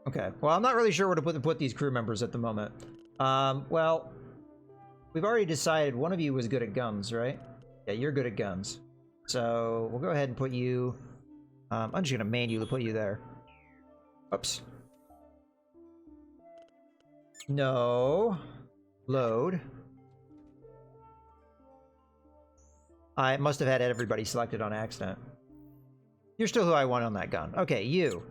Okay, well, I'm not really sure where to put these crew members at the moment. Well, we've already decided one of you was good at guns, right? Yeah, you're good at guns. So we'll go ahead and put you... I'm just gonna manually put you there. Oops. No. Load. I must have had everybody selected on accident. You're still who I want on that gun. Okay, you.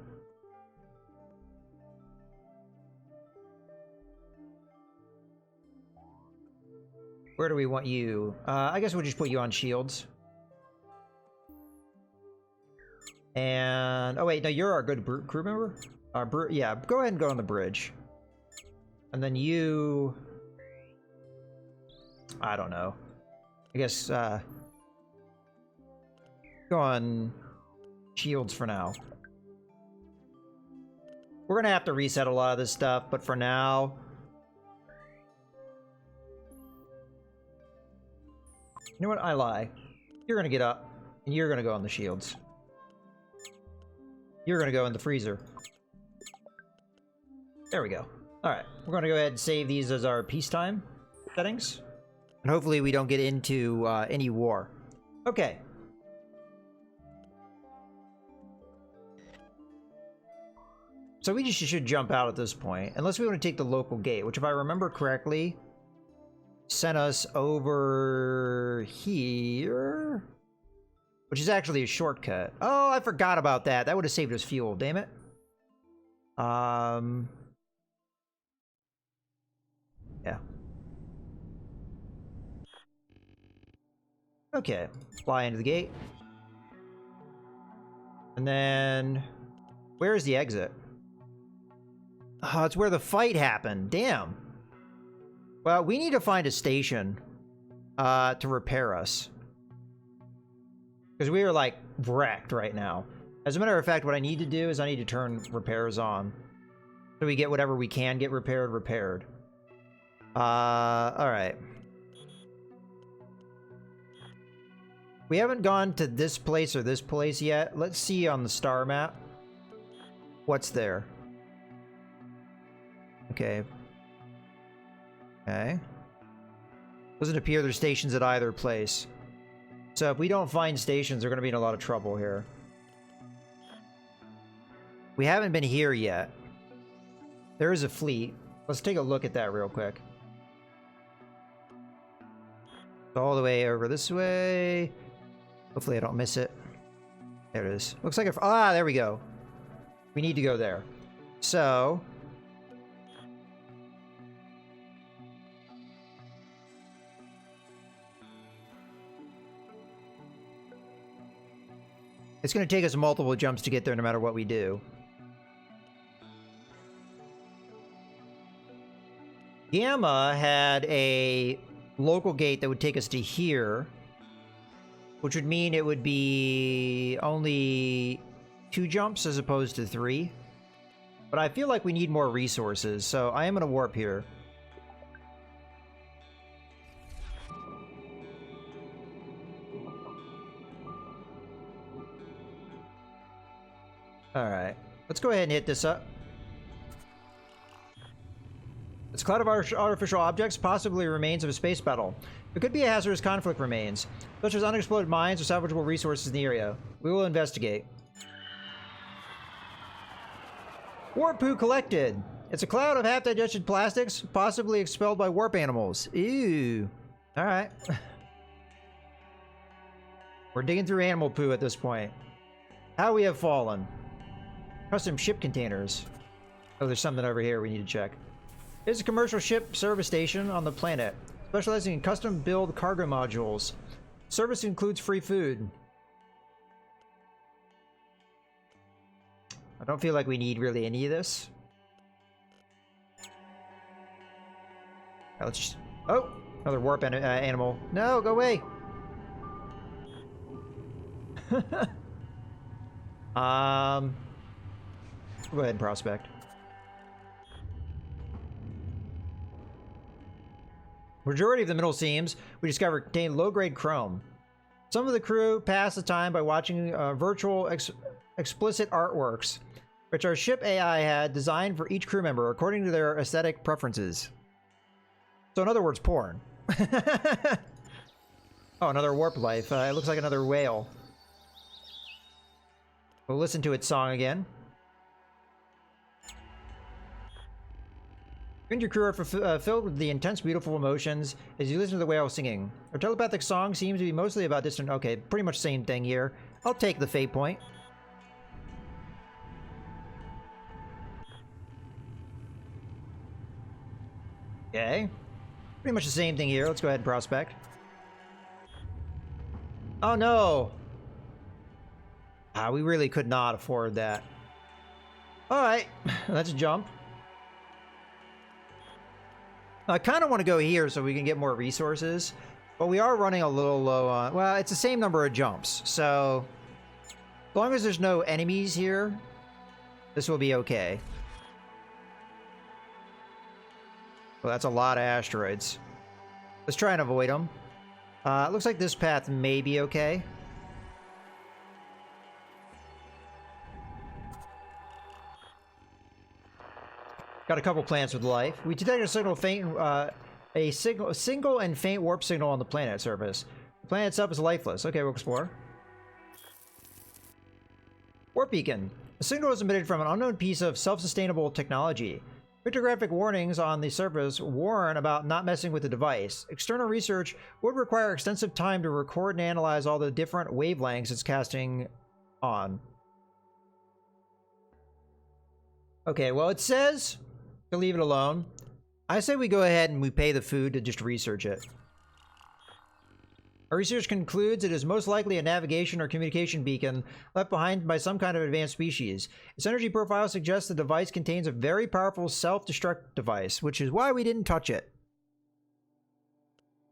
Where do we want you? I guess we'll just put you on shields. And... Oh, wait, no, you're our good crew member? Yeah, go ahead and go on the bridge. And then you... I don't know. I guess, go on shields for now. We're gonna have to reset a lot of this stuff, but for now... You know what? I lie. You're gonna get up, and you're gonna go on the shields. You're gonna go in the freezer. There we go. Alright, we're gonna go ahead and save these as our peacetime settings. And hopefully we don't get into any war. Okay. So we just should jump out at this point, unless we want to take the local gate, which if I remember correctly, sent us over here, which is actually a shortcut. Oh, I forgot about that. That would have saved us fuel, damn it. Yeah. Okay, fly into the gate. And then, where's the exit? Oh, it's where the fight happened. Damn. Well, we need to find a station to repair us. Because we are, like, wrecked right now. As a matter of fact, what I need to do is I need to turn repairs on. So we get whatever we can get repaired. Alright. We haven't gone to this place or this place yet. Let's see on the star map what's there. Okay. Okay. Doesn't appear there's stations at either place. So if we don't find stations, we're going to be in a lot of trouble here. We haven't been here yet. There is a fleet. Let's take a look at that real quick. All the way over this way. Hopefully I don't miss it. There it is. Looks like ah, there we go. We need to go there. So it's going to take us multiple jumps to get there no matter what we do. Gamma had a local gate that would take us to here, which would mean it would be only 2 jumps as opposed to 3. But I feel like we need more resources, so I am going to warp here. Alright, let's go ahead and hit this up. This cloud of artificial objects, possibly remains of a space battle. It could be a hazardous conflict remains, such as unexploded mines or salvageable resources in the area. We will investigate. Warp poo collected. It's a cloud of half-digested plastics, possibly expelled by warp animals. Ew. Alright. We're digging through animal poo at this point. How we have fallen. Custom ship containers. Oh, there's something over here we need to check. It's a commercial ship service station on the planet, specializing in custom-build cargo modules. Service includes free food. I don't feel like we need really any of this. Let's just... Oh! Another warp animal. No, go away! Go ahead and prospect. Majority of the middle seams we discovered contain low-grade chrome. Some of the crew pass the time by watching virtual explicit artworks, which our ship AI had designed for each crew member according to their aesthetic preferences. So in other words, porn. Oh, another warp life. It looks like another whale. We'll listen to its song again. You and your crew are filled with the intense, beautiful emotions as you listen to the whale singing. Our telepathic song seems to be mostly about distant... Okay, pretty much same thing here. I'll take the fate point. Okay. Pretty much the same thing here. Let's go ahead and prospect. Oh no! We really could not afford that. Alright, let's jump. I kind of want to go here so we can get more resources, but we are running a little low on... Well, it's the same number of jumps, so... As long as there's no enemies here, this will be okay. Well, that's a lot of asteroids. Let's try and avoid them. It looks like this path may be okay. Got a couple plants with life. We detected a single and faint warp signal on the planet surface. The planet itself is lifeless. Okay, we'll explore. Warp beacon. A signal was emitted from an unknown piece of self-sustainable technology. Pictographic warnings on the surface warn about not messing with the device. External research would require extensive time to record and analyze all the different wavelengths it's casting on. Okay, well, it says to leave it alone. I say we go ahead and we pay the food to just research it. Our research concludes it is most likely a navigation or communication beacon left behind by some kind of advanced species. Its energy profile suggests the device contains a very powerful self-destruct device, which is why we didn't touch it.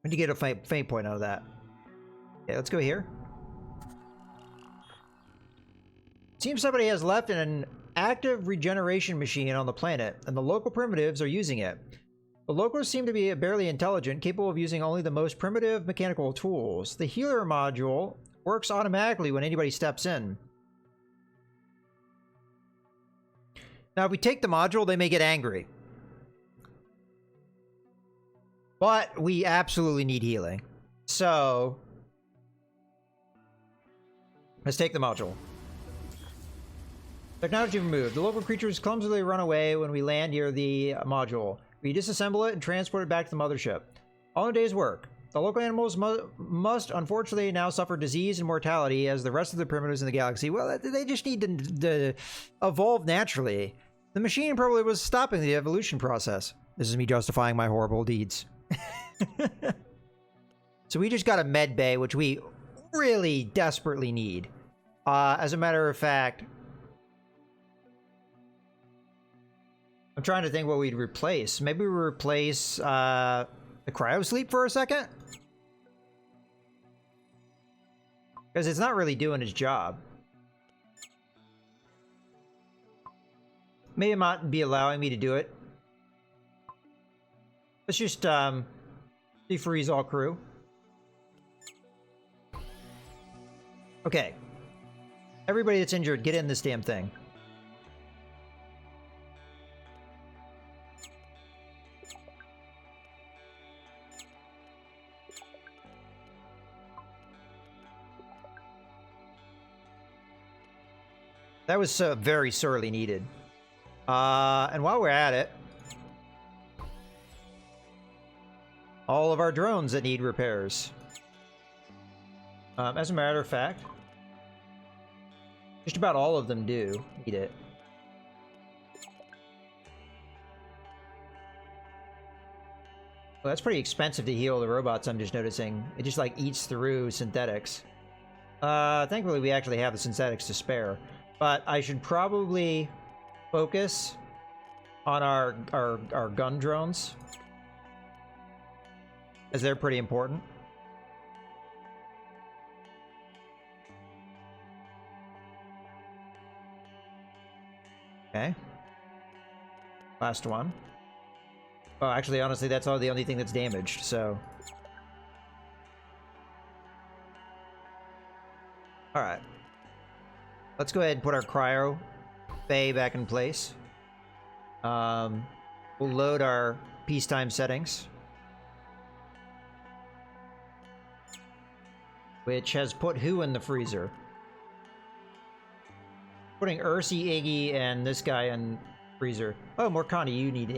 I need to get a faint point out of that. Okay, let's go here. Seems somebody has left an active regeneration machine on the planet, and the local primitives are using it. The locals seem to be barely intelligent, capable of using only the most primitive mechanical tools. The healer module works automatically when anybody steps in. Now, if we take the module, they may get angry. But we absolutely need healing. So, let's take the module. Technology removed. The local creatures clumsily run away when we land near the module. We disassemble it and transport it back to the mothership. All in a day's work. The local animals must unfortunately now suffer disease and mortality as the rest of the primitives in the galaxy. Well, they just need to evolve naturally. The machine probably was stopping the evolution process. This is me justifying my horrible deeds. So we just got a med bay, which we really desperately need. As a matter of fact, I'm trying to think what we'd replace. Maybe we replace the cryosleep for a second? Because it's not really doing its job. May not be allowing me to do it. Let's just defreeze all crew. Okay. Everybody that's injured, get in this damn thing. That was very sorely needed. And while we're at it, all of our drones that need repairs. As a matter of fact, just about all of them do need it. Well, that's pretty expensive to heal the robots, I'm just noticing. It just, like, eats through synthetics. Thankfully, we actually have the synthetics to spare. But I should probably focus on our gun drones, as they're pretty important. Okay. Last one. Oh, actually, honestly, that's the only thing that's damaged, so... Alright. Let's go ahead and put our cryo bay back in place. We'll load our peacetime settings, which has put who in the freezer? Putting Ursi, Iggy, and this guy in freezer. Oh, Morkani, you need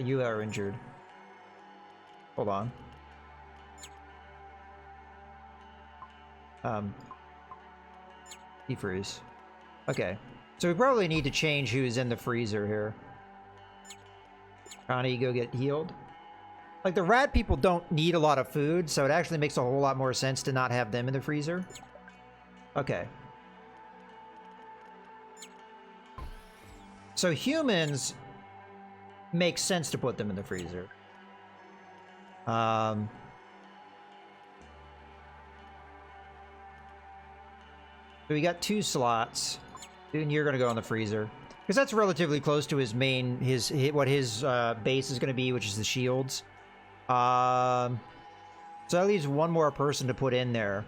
you are injured. Hold on. Defreeze. Okay, so we probably need to change who's in the freezer here. Connie, go get healed. Like, the rat people don't need a lot of food, so it actually makes a whole lot more sense to not have them in the freezer. Okay. So humans make sense to put them in the freezer. So we got 2 slots. And you're gonna go in the freezer. Because that's relatively close to his main, what his base is gonna be, which is the shields. So that leaves one more person to put in there.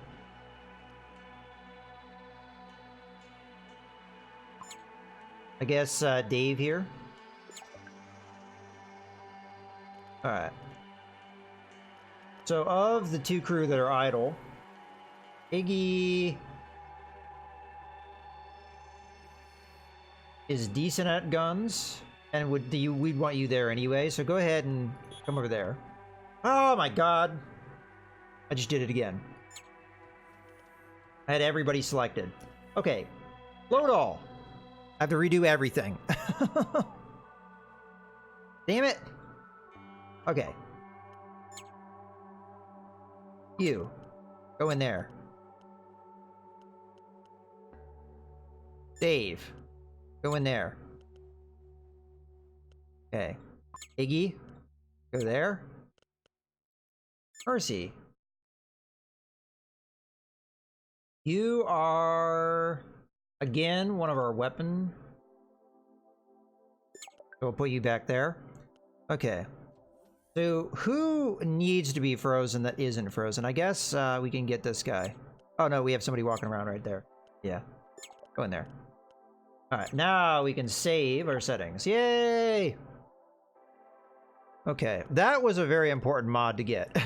I guess Dave here. Alright. So of the 2 crew that are idle, Iggy is decent at guns, And we'd want you there anyway, so go ahead and come over there. Oh my god. I just did it again. I had everybody selected. Okay. Load all. I have to redo everything. Damn it. Okay. You. Go in there. Dave. Go in there. Okay. Iggy. Go there. Mercy. You are, again, one of our weapon. So we'll put you back there. Okay. So who needs to be frozen that isn't frozen? I guess we can get this guy. Oh no, we have somebody walking around right there. Yeah. Go in there. Alright, now we can save our settings. Yay! Okay, that was a very important mod to get.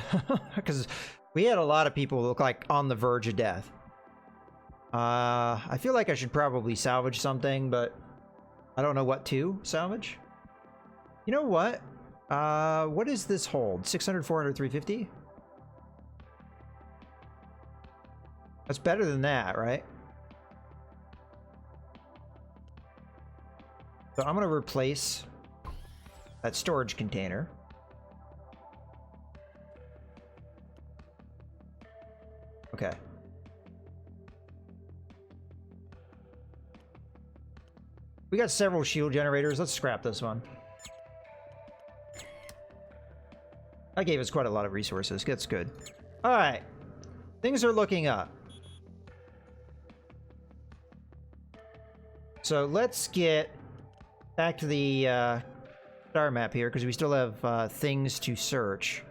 Because we had a lot of people look like on the verge of death. I feel like I should probably salvage something, but I don't know what to salvage. You know what? What does this hold? 600, 400, 350? That's better than that, right? So I'm gonna replace that storage container. Okay. We got several shield generators. Let's scrap this one. That gave us quite a lot of resources. That's good. Alright. Things are looking up. So let's get back to the star map here, because we still have things to search.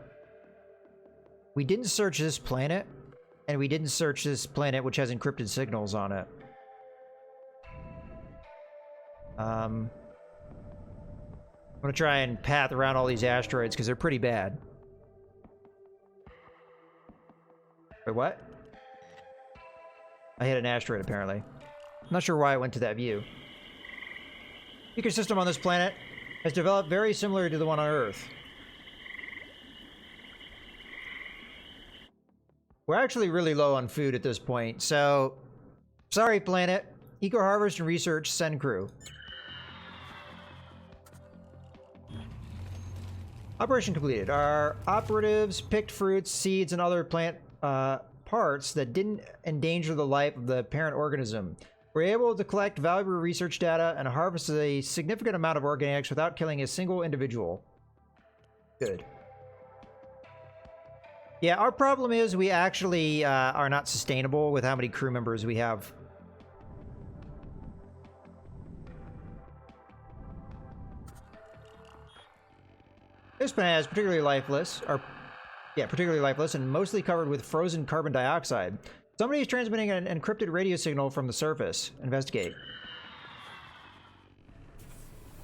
We didn't search this planet, and we didn't search this planet which has encrypted signals on it. I'm gonna try and path around all these asteroids because they're pretty bad. Wait, what? I hit an asteroid, apparently. I'm not sure why I went to that view. Ecosystem on this planet has developed very similar to the one on Earth. We're actually really low on food at this point, so... Sorry, planet. Eco Harvest and Research, send crew. Operation completed. Our operatives picked fruits, seeds, and other plant parts that didn't endanger the life of the parent organism. We're able to collect valuable research data and harvest a significant amount of organics without killing a single individual. Good. Yeah, our problem is we actually are not sustainable with how many crew members we have. This planet is particularly lifeless, and mostly covered with frozen carbon dioxide. Somebody is transmitting an encrypted radio signal from the surface. Investigate.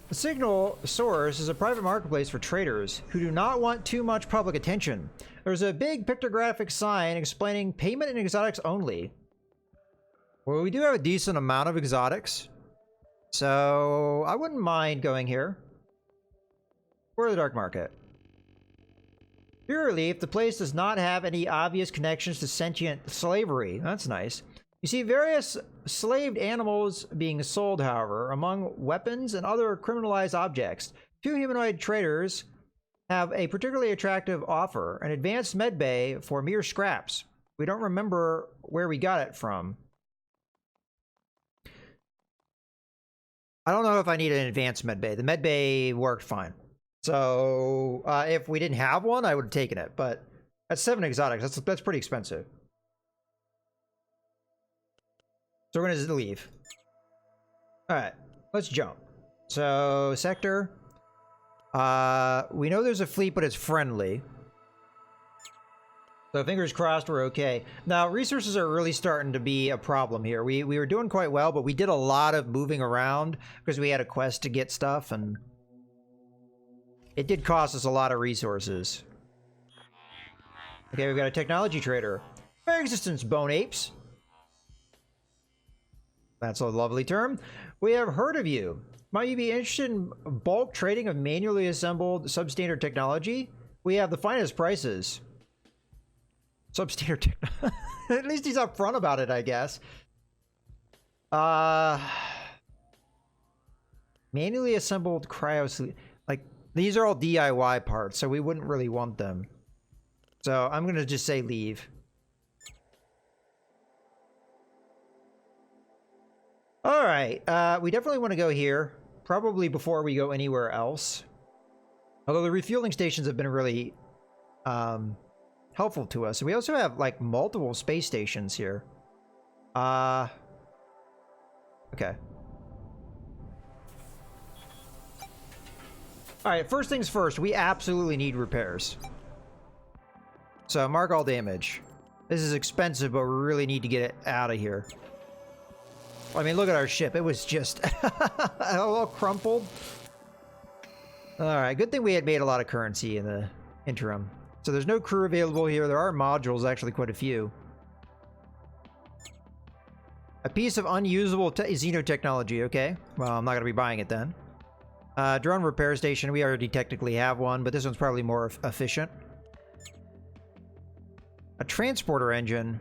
The signal source is a private marketplace for traders who do not want too much public attention. There's a big pictographic sign explaining payment in exotics only. Well, we do have a decent amount of exotics, so I wouldn't mind going here. Or the dark market. Pure Relief, the place does not have any obvious connections to sentient slavery. That's nice. You see various slaved animals being sold, however, among weapons and other criminalized objects. Two humanoid traders have a particularly attractive offer, an advanced medbay for mere scraps. We don't remember where we got it from. I don't know if I need an advanced medbay. The medbay worked fine. So, if we didn't have one, I would have taken it, but that's 7 exotics. That's pretty expensive. So we're gonna leave. Alright, let's jump. So, sector. We know there's a fleet, but it's friendly. So fingers crossed we're okay. Now, resources are really starting to be a problem here. We were doing quite well, but we did a lot of moving around because we had a quest to get stuff, and it did cost us a lot of resources. Okay, we've got a technology trader. Fair existence, bone apes. That's a lovely term. We have heard of you. Might you be interested in bulk trading of manually assembled substandard technology? We have the finest prices. Substandard technology. At least he's upfront about it, I guess. Manually assembled cryo sleep. Like, these are all DIY parts, so we wouldn't really want them. So I'm gonna just say leave. All right, we definitely want to go here, probably before we go anywhere else. Although the refueling stations have been really helpful to us. We also have like multiple space stations here. Okay. All right, first things first, we absolutely need repairs. So mark all damage. This is expensive, but we really need to get it out of here. I mean, look at our ship. It was just all crumpled. All right, good thing we had made a lot of currency in the interim. So there's no crew available here. There are modules, actually quite a few. A piece of unusable xenotechnology. Okay, well, I'm not going to be buying it then. Drone repair station. We already technically have one, but this one's probably more efficient. A transporter engine.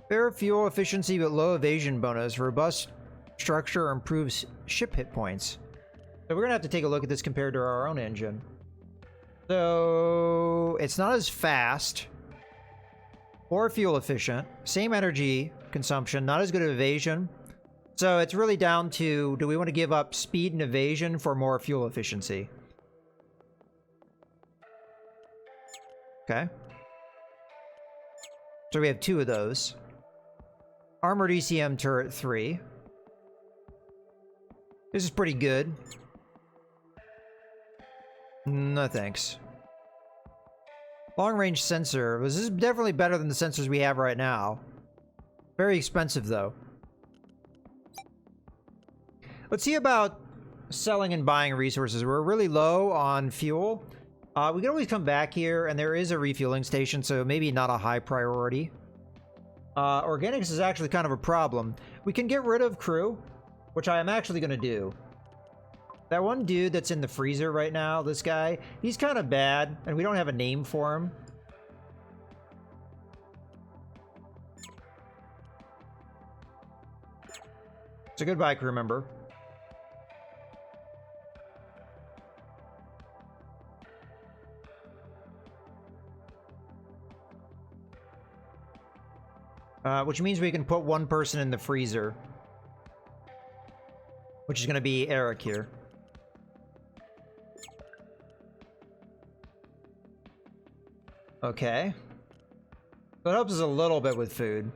Fair fuel efficiency but low evasion bonus. Robust structure improves ship hit points. So we're gonna have to take a look at this compared to our own engine. So it's not as fast or fuel efficient. Same energy consumption, not as good at evasion. So it's really down to, do we want to give up speed and evasion for more fuel efficiency? Okay. So we have 2 of those. Armored ECM turret 3. This is pretty good. No thanks. Long range sensor. This is definitely better than the sensors we have right now. Very expensive though. Let's see about selling and buying resources. We're really low on fuel. We can always come back here, and there is a refueling station, so maybe not a high priority. Organics is actually kind of a problem. We can get rid of crew, which I am actually going to do. That one dude that's in the freezer right now, this guy, he's kind of bad, and we don't have a name for him. So goodbye, crew member. Which means we can put one person in the freezer. Which is going to be Eric here. Okay. So it helps us a little bit with food.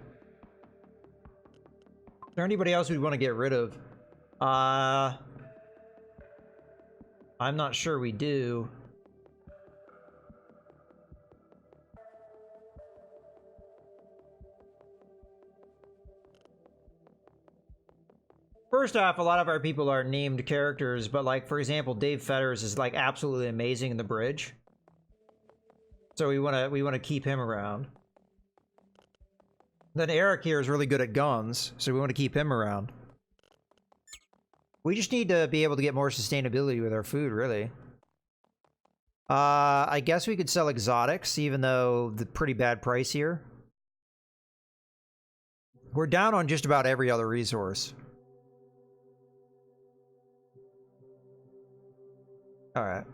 Is there anybody else we'd want to get rid of? I'm not sure we do. First off, a lot of our people are named characters, but like, for example, Dave Fetters is like absolutely amazing in the bridge. So we want to keep him around. Then Eric here is really good at guns, so we want to keep him around. We just need to be able to get more sustainability with our food, really. I guess we could sell exotics, even though the pretty bad price here. We're down on just about every other resource. All right.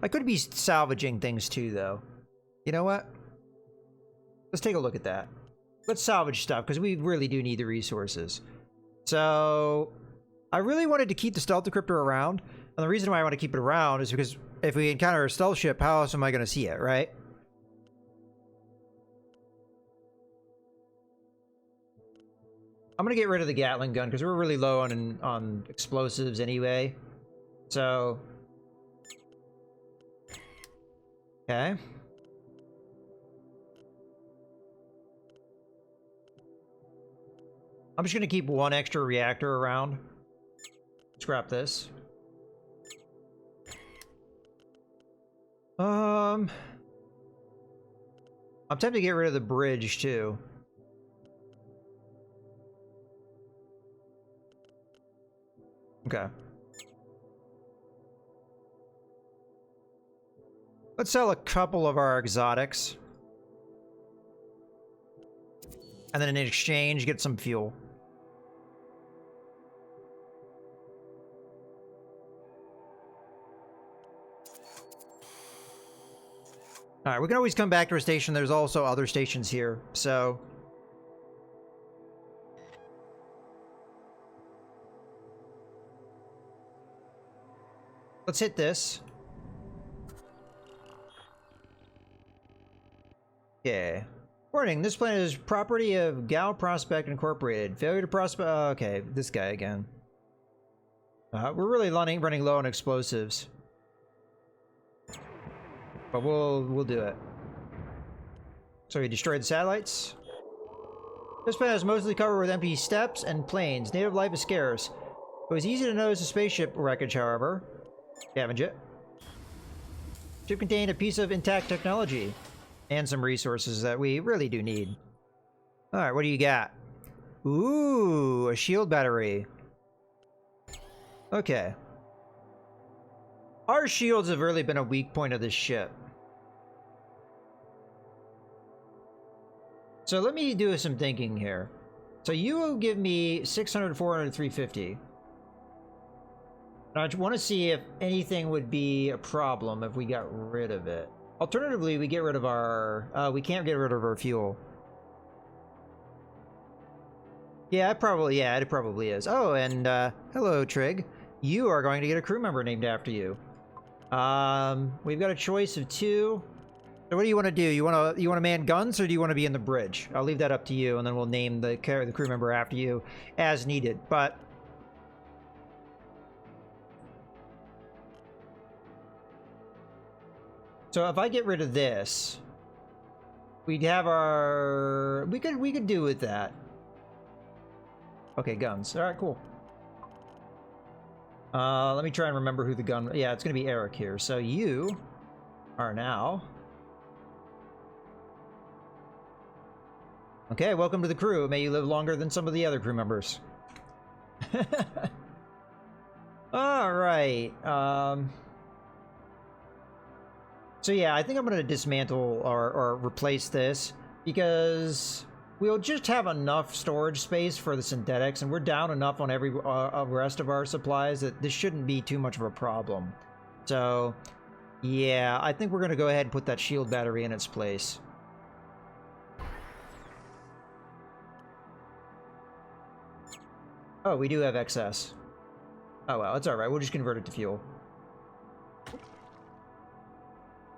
I could be salvaging things too, though. You know what? Let's take a look at that. Let's salvage stuff, because we really do need the resources. So, I really wanted to keep the stealth decryptor around. And the reason why I want to keep it around is because if we encounter a stealth ship, how else am I going to see it, right? I'm going to get rid of the Gatling gun, because we're really low on explosives anyway. So... okay. I'm just going to keep one extra reactor around. Scrap this. I'm tempted to get rid of the bridge, too. Okay. Let's sell a couple of our exotics. And then in exchange, get some fuel. Alright, we can always come back to a station. There's also other stations here, so... let's hit this. Yeah. Warning, this planet is property of Gal Prospect Incorporated. Failure to prospect... okay, this guy again. We're really running low on explosives. But we'll do it. So we destroyed the satellites. This planet is mostly covered with empty steppes and plains. Native life is scarce. It was easy to notice a spaceship wreckage, however. Scavenge it. Ship contained a piece of intact technology. And some resources that we really do need. Alright, what do you got? Ooh, a shield battery. Okay. Our shields have really been a weak point of this ship. So let me do some thinking here. So you will give me 600, 400, 350. I want to see if anything would be a problem if we got rid of it. Alternatively, we get rid of our... we can't get rid of our fuel. Yeah, it probably is. Oh, and hello, Trig. You are going to get a crew member named after you. We've got a choice of 2. So what do you want to do? You want to man guns, or do you want to be in the bridge? I'll leave that up to you, and then we'll name the crew member after you as needed. But so if I get rid of this, we'd have our... we could do with that. Okay, guns. All right, cool. Let me try and remember who the gun... yeah, it's going to be Eric here. So you are now... okay, welcome to the crew. May you live longer than some of the other crew members. Alright. So yeah, I think I'm going to dismantle or replace this, because we'll just have enough storage space for the synthetics, and we're down enough on every rest of our supplies that this shouldn't be too much of a problem. So yeah, I think we're going to go ahead and put that shield battery in its place. Oh, we do have excess. Oh well, it's alright. We'll just convert it to fuel.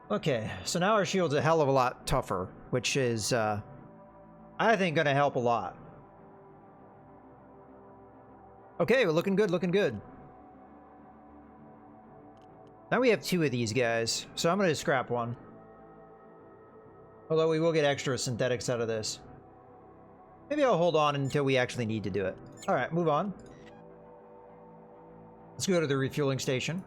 Okay, so now our shield's a hell of a lot tougher, which is, I think, gonna help a lot. Okay, we're looking good, looking good. Now we have 2 of these guys, so I'm gonna scrap one. Although we will get extra synthetics out of this. Maybe I'll hold on until we actually need to do it. Alright, move on. Let's go to the refueling station.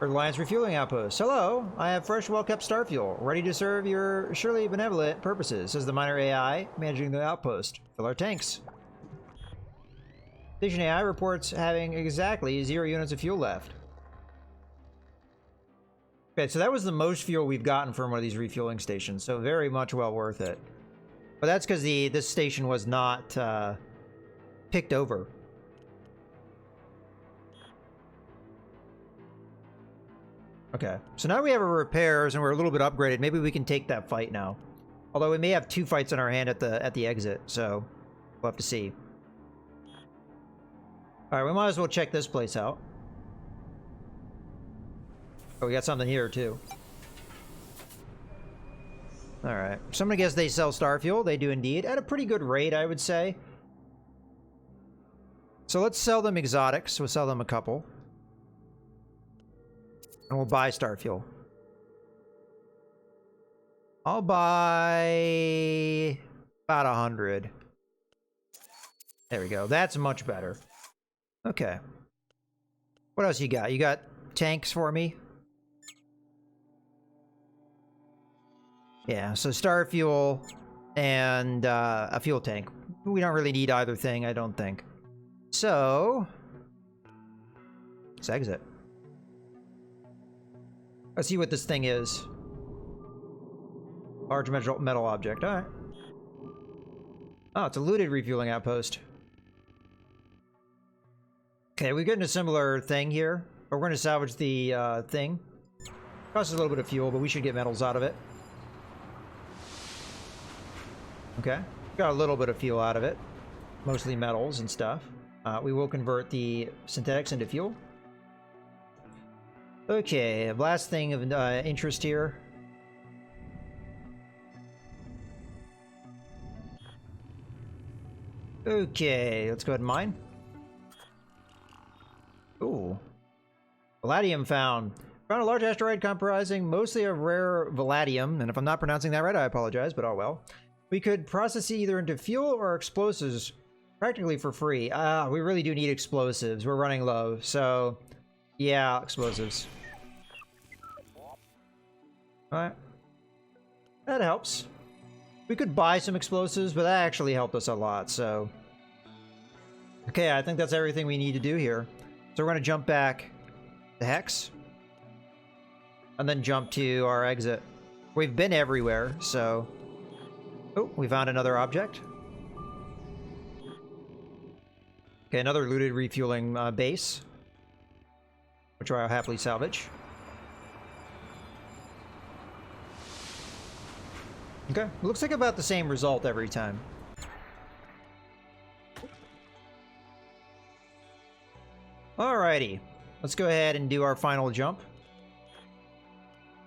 Earth Alliance refueling outpost. Hello, I have fresh, well-kept star fuel, ready to serve your surely benevolent purposes, says the minor AI managing the outpost. Fill our tanks. Station AI reports having exactly 0 units of fuel left. Okay, so that was the most fuel we've gotten from one of these refueling stations, so very much well worth it. But that's because this station was not picked over. Okay, so now we have our repairs and we're a little bit upgraded. Maybe we can take that fight now. Although we may have 2 fights in our hand at the exit, so we'll have to see. All right, we might as well check this place out. Oh, we got something here too. All right, so I'm gonna guess they sell star fuel. They do indeed, at a pretty good rate, I would say. So let's sell them exotics. We'll sell them a couple. And we'll buy star fuel. I'll buy about 100. There we go. That's much better. Okay. What else you got? You got tanks for me? Yeah, so star fuel and a fuel tank. We don't really need either thing, I don't think. So let's exit. Let's see what this thing is. Large metal object. All right. Oh, it's a looted refueling outpost. Okay, we're getting a similar thing here, but we're going to salvage the thing. Costs a little bit of fuel, but we should get metals out of it. Okay, got a little bit of fuel out of it, mostly metals and stuff. We will convert the synthetics into fuel. Okay, last thing of interest here. Okay, let's go ahead and mine. Ooh. Palladium found. Found a large asteroid comprising mostly of rare palladium, and if I'm not pronouncing that right, I apologize, but oh well. We could process it either into fuel or explosives practically for free. We really do need explosives. We're running low, so yeah, explosives. Alright. That helps. We could buy some explosives, but that actually helped us a lot, so... Okay, I think that's everything we need to do here. So we're going to jump back to Hex. And then jump to our exit. We've been everywhere, so... Oh, we found another object. Okay, another looted refueling base. Which I'll happily salvage. Okay, looks like about the same result every time. Alrighty, let's go ahead and do our final jump.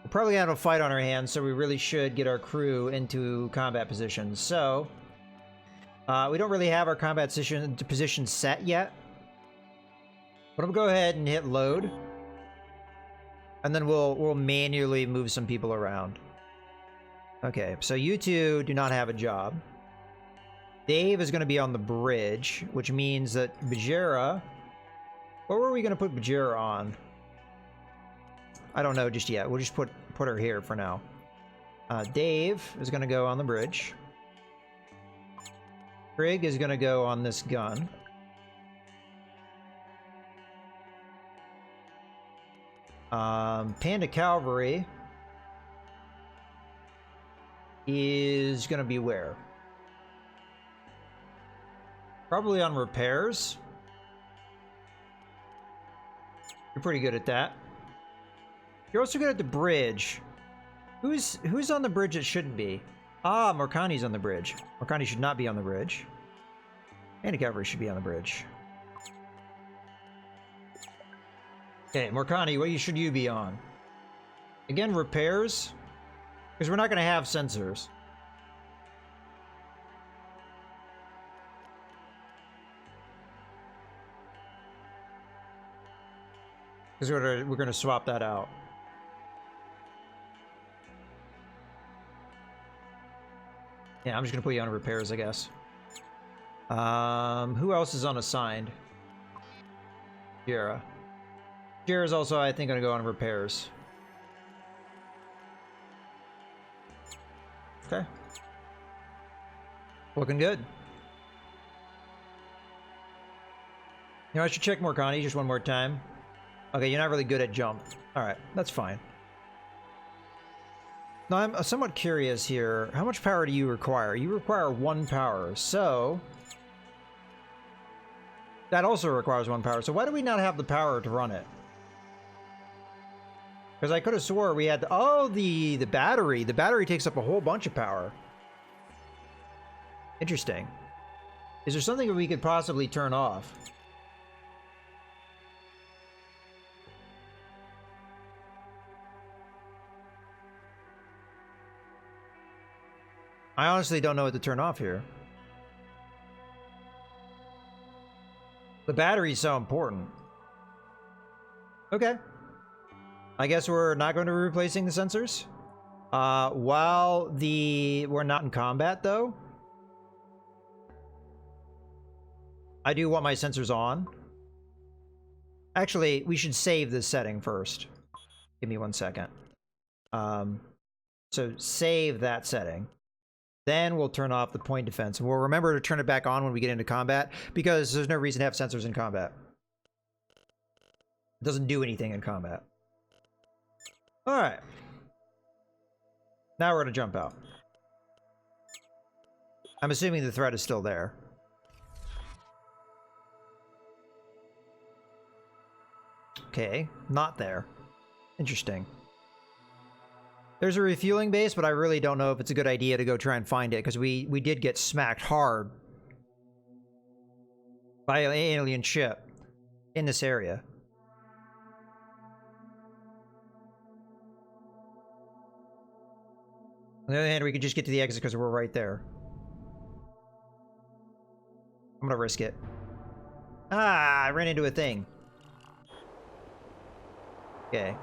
We're probably gonna have a fight on our hands, so we really should get our crew into combat positions. So, we don't really have our combat position set yet. But I'm gonna go ahead and hit load. And then we'll manually move some people around. Okay, so you two do not have a job. Dave is going to be on the bridge, which means that Bajera... What were we going to put Bajera on? I don't know just yet. We'll just put her here for now. Dave is going to go on the bridge. Craig is going to go on this gun. Panda Cavalry is going to be where? Probably on repairs. You're pretty good at that. You're also good at the bridge. Who's on the bridge that shouldn't be? Ah, Morkani's on the bridge. Morkani should not be on the bridge. Panda Cavalry should be on the bridge. Okay, Morkani, what should you be on? Again, repairs? Because we're not going to have sensors. Because we're going to swap that out. Yeah, I'm just going to put you on repairs, I guess. Who else is unassigned? Jera. Jera's also, I think, going to go on repairs. Okay. Looking good. You know, I should check Morkani just one more time. Okay, you're not really good at jump. Alright, that's fine. Now, I'm somewhat curious here. How much power do you require? You require 1 power, so... That also requires 1 power, so why do we not have the power to run it? Because I could have swore we had... Oh, the battery. The battery takes up a whole bunch of power. Interesting. Is there something that we could possibly turn off? I honestly don't know what to turn off here. The battery's so important. Okay. I guess we're not going to be replacing the sensors. While we're not in combat, though, I do want my sensors on. Actually, we should save this setting first. Give me 1 second. So save that setting. Then we'll turn off the point defense. And we'll remember to turn it back on when we get into combat, because there's no reason to have sensors in combat. It doesn't do anything in combat. Alright. Now we're going to jump out. I'm assuming the threat is still there. Okay, not there. Interesting. There's a refueling base, but I really don't know if it's a good idea to go try and find it, because we did get smacked hard by an alien ship in this area. On the other hand, we could just get to the exit because we're right there. I'm gonna risk it. Ah, I ran into a thing. Okay.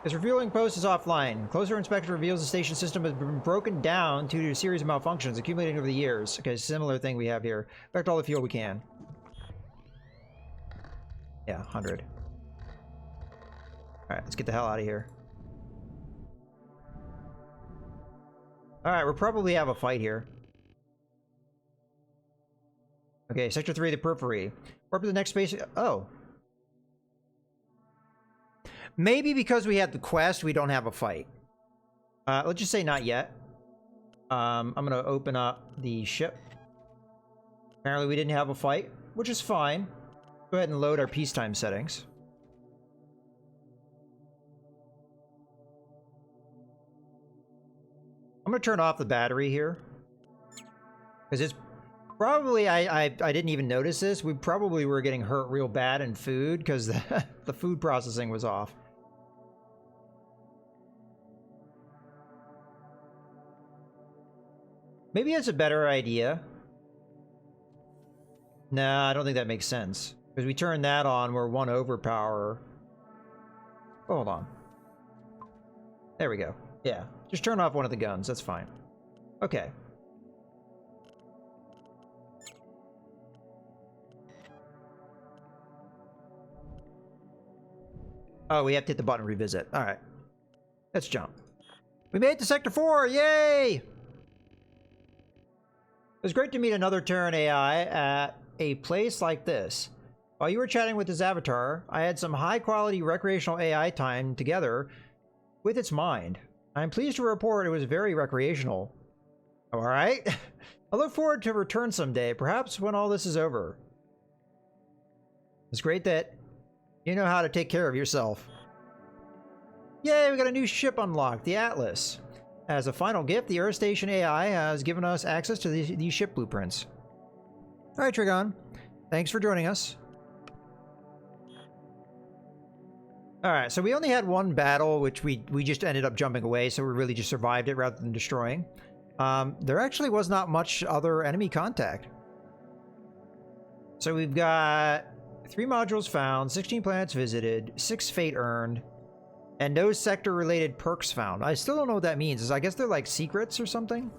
This refueling post is offline. Closer inspection reveals the station system has been broken down due to a series of malfunctions accumulating over the years. Okay, similar thing we have here. Collect all the fuel we can. Yeah, 100. Alright, let's get the hell out of here. Alright, we'll probably have a fight here. Okay, Sector 3, the periphery. Warp to the next space. Oh. Maybe because we had the quest, we don't have a fight. Let's just say not yet. I'm going to open up the ship. Apparently we didn't have a fight, which is fine. Go ahead and load our peacetime settings. I'm going to turn off the battery here. Because it's probably, I didn't even notice this. We probably were getting hurt real bad in food because the food processing was off. Maybe it's a better idea. Nah, I don't think that makes sense. Because we turn that on, we're 1 overpower. Oh, hold on. There we go. Yeah, just turn off one of the guns. That's fine. Okay. Oh, we have to hit the button revisit. All right. Let's jump. We made it to Sector 4! Yay! It was great to meet another Terran AI at a place like this. While you were chatting with this avatar, I had some high-quality recreational AI time together with its mind. I'm pleased to report it was very recreational. Alright? I look forward to return someday, perhaps when all this is over. It's great that you know how to take care of yourself. Yay, we got a new ship unlocked, the Atlas. As a final gift, the Earth Station AI has given us access to these ship blueprints. Alright, Trigon. Thanks for joining us. Alright, so we only had one battle, which we just ended up jumping away, so we really just survived it rather than destroying. There actually was not much other enemy contact. So we've got 3 modules found, 16 planets visited, 6 fate earned, and no sector-related perks found. I still don't know what that means. I guess they're like secrets or something?